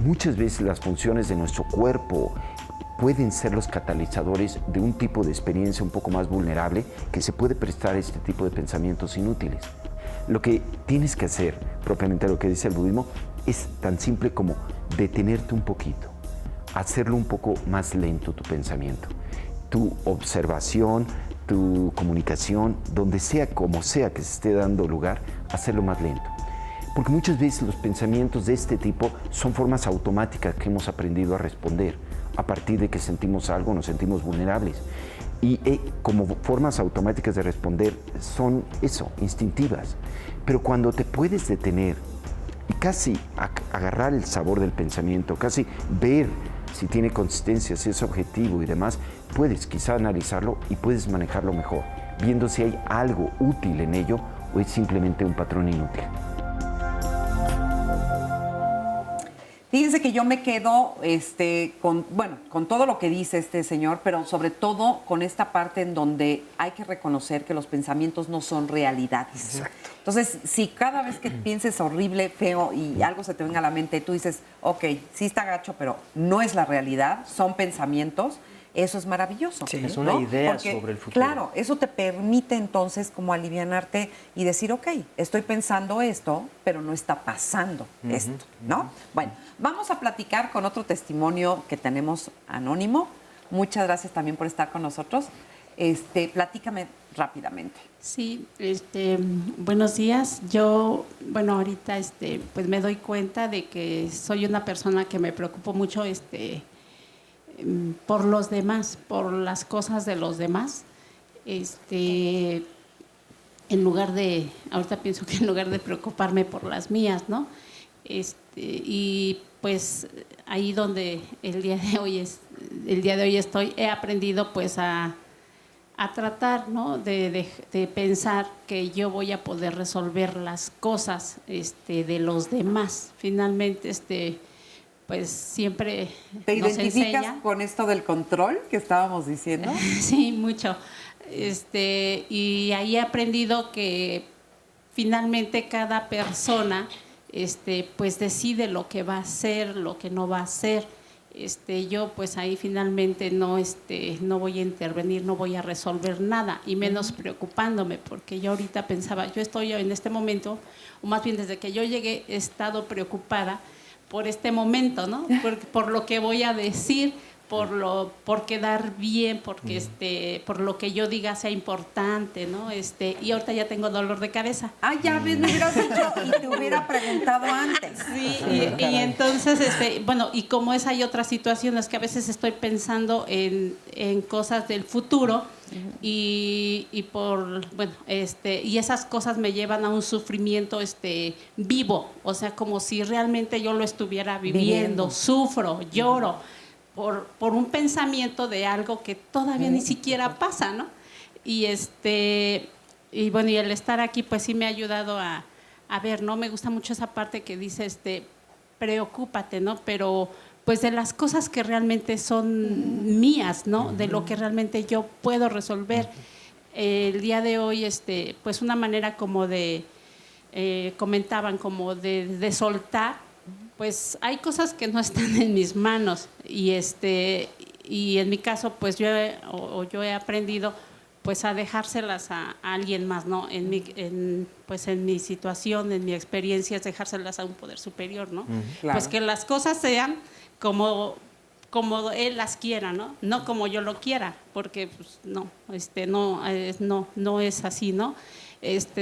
Muchas veces las funciones de nuestro cuerpo pueden ser los catalizadores de un tipo de experiencia un poco más vulnerable que se puede prestar a este tipo de pensamientos inútiles. Lo que tienes que hacer, propiamente lo que dice el budismo, es tan simple como detenerte un poquito, hacerlo un poco más lento tu pensamiento, tu observación, tu comunicación, donde sea, como sea que se esté dando lugar, hacerlo más lento. Porque muchas veces los pensamientos de este tipo son formas automáticas que hemos aprendido a responder. A partir de que sentimos algo, nos sentimos vulnerables. Y como formas automáticas de responder son eso, instintivas. Pero cuando te puedes detener y casi agarrar el sabor del pensamiento, casi ver si tiene consistencia, si es objetivo y demás, puedes quizá analizarlo y puedes manejarlo mejor, viendo si hay algo útil en ello o es simplemente un patrón inútil. Fíjense que yo me quedo con todo lo que dice este señor, pero sobre todo con esta parte en donde hay que reconocer que los pensamientos no son realidades. Exacto. Entonces, si cada vez que pienses horrible, feo y algo se te venga a la mente, tú dices, ok, sí está gacho, pero no es la realidad, son pensamientos, eso es maravilloso. Sí, es una idea sobre el futuro. Claro, eso te permite entonces como alivianarte y decir, ok, estoy pensando esto, pero no está pasando esto, ¿no? Bueno, vamos a platicar con otro testimonio que tenemos anónimo. Muchas gracias también por estar con nosotros. Platícame rápidamente. Sí, buenos días. Yo, ahorita pues me doy cuenta de que soy una persona que me preocupo mucho por los demás, por las cosas de los demás. En lugar de, ahorita pienso que en lugar de preocuparme por las mías, ¿no? Y pues ahí donde el día de hoy estoy, he aprendido pues a tratar, ¿no? de pensar que yo voy a poder resolver las cosas de los demás. Finalmente, pues siempre ¿Te nos identificas enseña. con esto del control que estábamos diciendo? Sí, mucho. Y ahí he aprendido que finalmente cada persona pues decide lo que va a hacer, lo que no va a hacer. Yo pues ahí finalmente no voy a intervenir, no voy a resolver nada, y menos preocupándome, porque yo ahorita pensaba, yo estoy en este momento, o más bien desde que yo llegué, he estado preocupada por este momento, ¿no? Por lo que voy a decir, por quedar bien, porque por lo que yo diga sea importante, ¿no? Y ahorita ya tengo dolor de cabeza. Ah, ya ves, me hubieras dicho y te hubiera preguntado antes. Sí, y entonces, y como es, hay otras situaciones que a veces estoy pensando en cosas del futuro, y esas cosas me llevan a un sufrimiento vivo, o sea, como si realmente yo lo estuviera viviendo. Sufro, lloro por un pensamiento de algo que todavía ni siquiera pasa, ¿no? Y y el estar aquí pues sí me ha ayudado a ver, ¿no? Me gusta mucho esa parte que dice preocúpate, ¿no? Pero pues de las cosas que realmente son mías, ¿no? De lo que realmente yo puedo resolver. El día de hoy, pues una manera como de, comentaban, como de soltar, pues hay cosas que no están en mis manos, y en mi caso, pues yo he aprendido pues a dejárselas a alguien más, ¿no? En mi situación, en mi experiencia, es dejárselas a un poder superior, ¿no? Claro. Pues que las cosas sean como él las quiera, ¿no? No como yo lo quiera, porque pues, no es así, ¿no?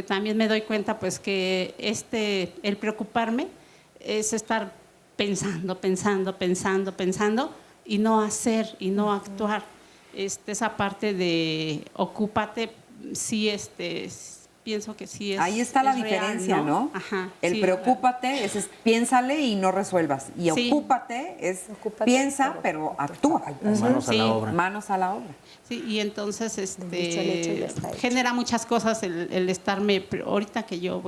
También me doy cuenta pues que el preocuparme es estar pensando y no hacer y no actuar. Esa parte de ocúpate, sí, pienso que sí es. Ahí está la diferencia, real, ¿no? Ajá. El preocúpate es piénsale y no resuelvas. Y ocúpate es piensa, pero actúa. Manos a la obra. Manos a la obra. Sí, y entonces genera muchas cosas el estarme. Ahorita que yo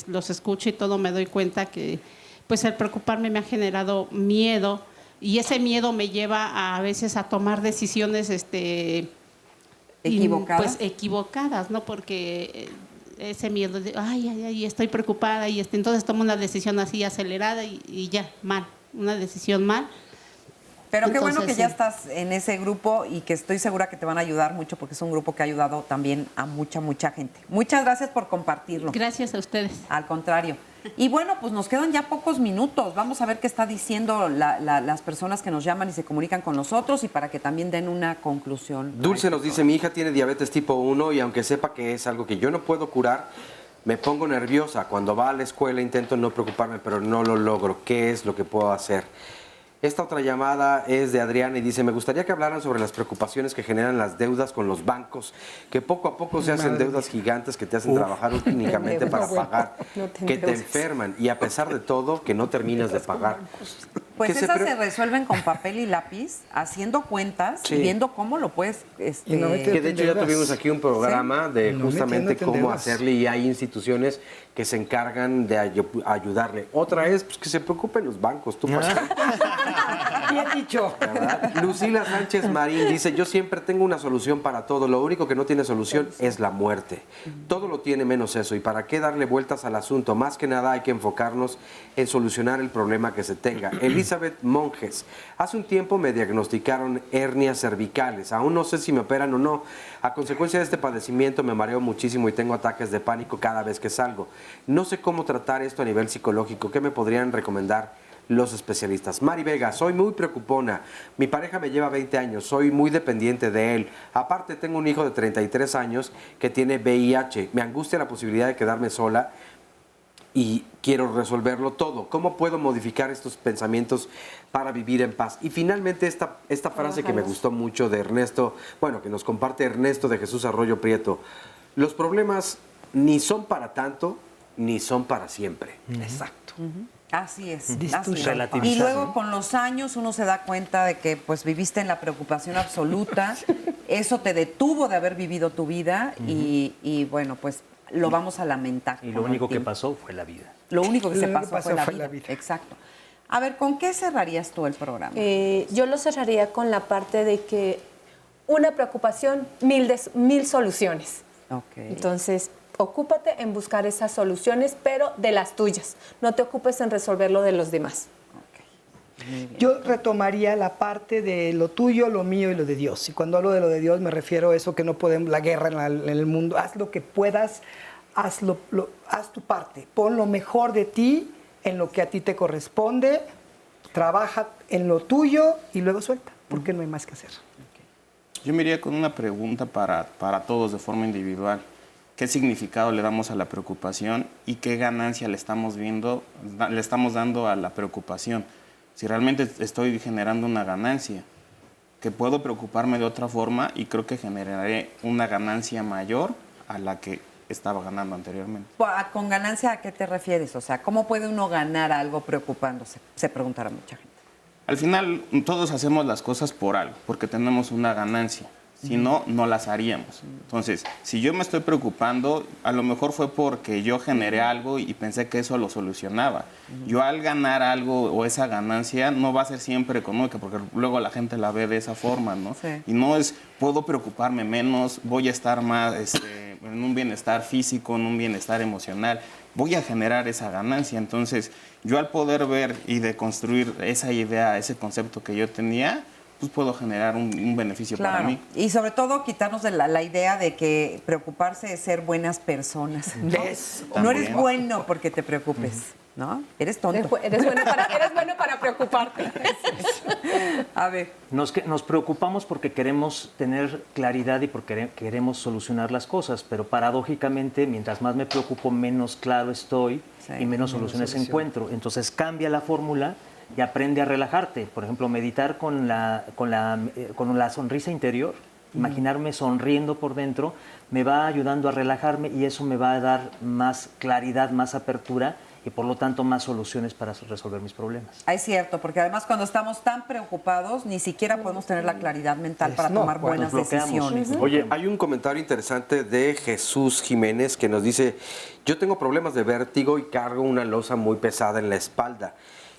los escucho y todo, me doy cuenta que pues el preocuparme me ha generado miedo, y ese miedo me lleva a veces a tomar decisiones equivocadas, ¿no? Porque ese miedo de estoy preocupada, y entonces tomo una decisión así acelerada y ya, mal, una decisión mal. Pero qué bueno que Entonces, ya sí. estás en ese grupo y que estoy segura que te van a ayudar mucho porque es un grupo que ha ayudado también a mucha gente. Muchas gracias por compartirlo. Gracias a ustedes. Al contrario. Y bueno, pues nos quedan ya pocos minutos. Vamos a ver qué está diciendo las personas que nos llaman y se comunican con nosotros y para que también den una conclusión. Dulce nos dice, mi hija tiene diabetes tipo 1 y aunque sepa que es algo que yo no puedo curar, me pongo nerviosa. Cuando va a la escuela intento no preocuparme, pero no lo logro. ¿Qué es lo que puedo hacer? Esta otra llamada es de Adriana y dice, me gustaría que hablaran sobre las preocupaciones que generan las deudas con los bancos, que poco a poco se hacen deudas gigantes que te hacen trabajar únicamente para pagar, que te enferman y a pesar de todo que no terminas de pagar. Pues Que esas se resuelven con papel y lápiz, haciendo cuentas y viendo cómo lo puedes... Que de hecho ya tuvimos aquí un programa de justamente cómo hacerle y hay instituciones que se encargan de ayudarle. Otra es pues, que se preocupen los bancos. Tú Bien dicho. Lucila Sánchez Marín dice, yo siempre tengo una solución para todo, lo único que no tiene solución es la muerte. Todo lo tiene menos eso y para qué darle vueltas al asunto, más que nada hay que enfocarnos en solucionar el problema que se tenga. Elizabeth Monjes, hace un tiempo me diagnosticaron hernias cervicales, aún no sé si me operan o no. A consecuencia de este padecimiento me mareo muchísimo y tengo ataques de pánico cada vez que salgo. No sé cómo tratar esto a nivel psicológico, ¿qué me podrían recomendar los especialistas? Mari Vega, soy muy preocupona. Mi pareja me lleva 20 años, soy muy dependiente de él. Aparte, tengo un hijo de 33 años que tiene VIH. Me angustia la posibilidad de quedarme sola y quiero resolverlo todo. ¿Cómo puedo modificar estos pensamientos para vivir en paz? Y finalmente esta frase que me gustó mucho de Ernesto, bueno, que nos comparte Ernesto de Jesús Arroyo Prieto. Los problemas ni son para tanto, ni son para siempre. Exacto. Así es. Así es. Relativizar, Y luego ¿no? con los años uno se da cuenta de que pues viviste en la preocupación absoluta, eso te detuvo de haber vivido tu vida y bueno, pues lo vamos a lamentar. Y lo único que pasó fue la vida. Lo único que Lo se único pasó que fue pasó la fue vida. la vida. Exacto. A ver, ¿con qué cerrarías tú el programa? Yo lo cerraría con la parte de que una preocupación, mil soluciones. Okay. Entonces, ocúpate en buscar esas soluciones, pero de las tuyas. No te ocupes en resolver lo de los demás. Yo retomaría la parte de lo tuyo, lo mío y lo de Dios. Y cuando hablo de lo de Dios me refiero a eso que no podemos, la guerra en el mundo. Haz lo que puedas, haz tu parte. Pon lo mejor de ti en lo que a ti te corresponde, trabaja en lo tuyo y luego suelta, porque no hay más que hacer. Yo me iría con una pregunta para todos de forma individual. ¿Qué significado le damos a la preocupación y qué ganancia le estamos dando a la preocupación? Si realmente estoy generando una ganancia, que puedo preocuparme de otra forma y creo que generaré una ganancia mayor a la que estaba ganando anteriormente. ¿Con ganancia a qué te refieres? O sea, ¿cómo puede uno ganar algo preocupándose? Se preguntará mucha gente. Al final, todos hacemos las cosas por algo, porque tenemos una ganancia. Si no, no las haríamos. Entonces, si yo me estoy preocupando, a lo mejor fue porque yo generé algo y pensé que eso lo solucionaba. Yo al ganar algo o esa ganancia no va a ser siempre económica, porque luego la gente la ve de esa forma, ¿no? Sí. Y no es, puedo preocuparme menos, voy a estar más en un bienestar físico, en un bienestar emocional. Voy a generar esa ganancia. Entonces, yo al poder ver y deconstruir esa idea, ese concepto que yo tenía, pues puedo generar un beneficio para mí. Y sobre todo quitarnos de la idea de que preocuparse es ser buenas personas. ¿No? No eres bueno porque te preocupes, ¿no? Eres tonto. Eres bueno para preocuparte. A ver. Nos preocupamos porque queremos tener claridad y porque queremos solucionar las cosas, pero paradójicamente, mientras más me preocupo, menos claro estoy y menos soluciones encuentro. Entonces cambia la fórmula y aprende a relajarte. Por ejemplo, meditar con la sonrisa interior, imaginarme sonriendo por dentro, me va ayudando a relajarme y eso me va a dar más claridad, más apertura y por lo tanto más soluciones para resolver mis problemas. Es cierto, porque además cuando estamos tan preocupados ni siquiera podemos tener la claridad mental para tomar buenas decisiones. Oye, hay un comentario interesante de Jesús Jiménez que nos dice, yo tengo problemas de vértigo y cargo una losa muy pesada en la espalda.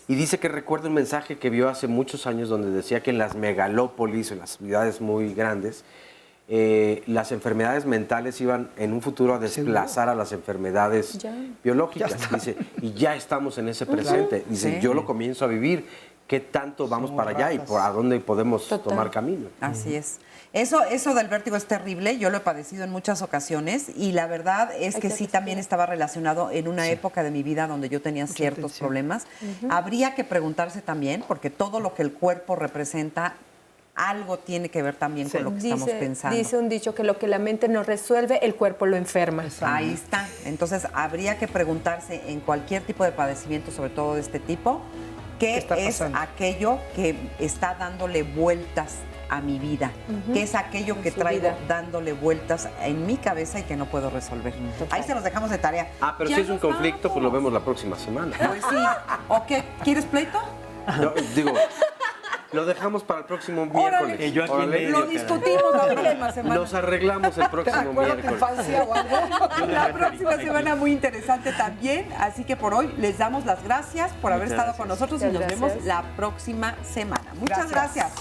Y dice que recuerda un mensaje que vio hace muchos años donde decía que en las megalópolis, en las ciudades muy grandes, las enfermedades mentales iban en un futuro a desplazar a las enfermedades biológicas. Dice, y ya estamos en ese presente. Dice, yo lo comienzo a vivir. qué tanto vamos para allá y por a dónde podemos tomar camino. Así es. Eso del vértigo es terrible, yo lo he padecido en muchas ocasiones y la verdad es que sí también estaba relacionado en una época de mi vida donde yo tenía ciertos problemas. Habría que preguntarse también, porque todo lo que el cuerpo representa, algo tiene que ver también con lo que estamos pensando. Dice un dicho que lo que la mente no resuelve, el cuerpo lo enferma. Ahí está. Entonces habría que preguntarse en cualquier tipo de padecimiento, sobre todo de este tipo, ¿qué es aquello que está dándole vueltas a mi vida? ¿Qué es aquello que traigo dándole vueltas en mi cabeza y que no puedo resolver? Ahí se los dejamos de tarea. Pero si es un conflicto, pues lo vemos la próxima semana. Pues sí. ¿O qué? ¿Quieres pleito? No, digo, lo dejamos para el próximo miércoles. Y yo aquí en medio, lo discutimos la próxima semana. Nos arreglamos el próximo miércoles. La próxima semana muy interesante también. Así que por hoy les damos las gracias por haber estado con nosotros y nos vemos la próxima semana. Muchas gracias.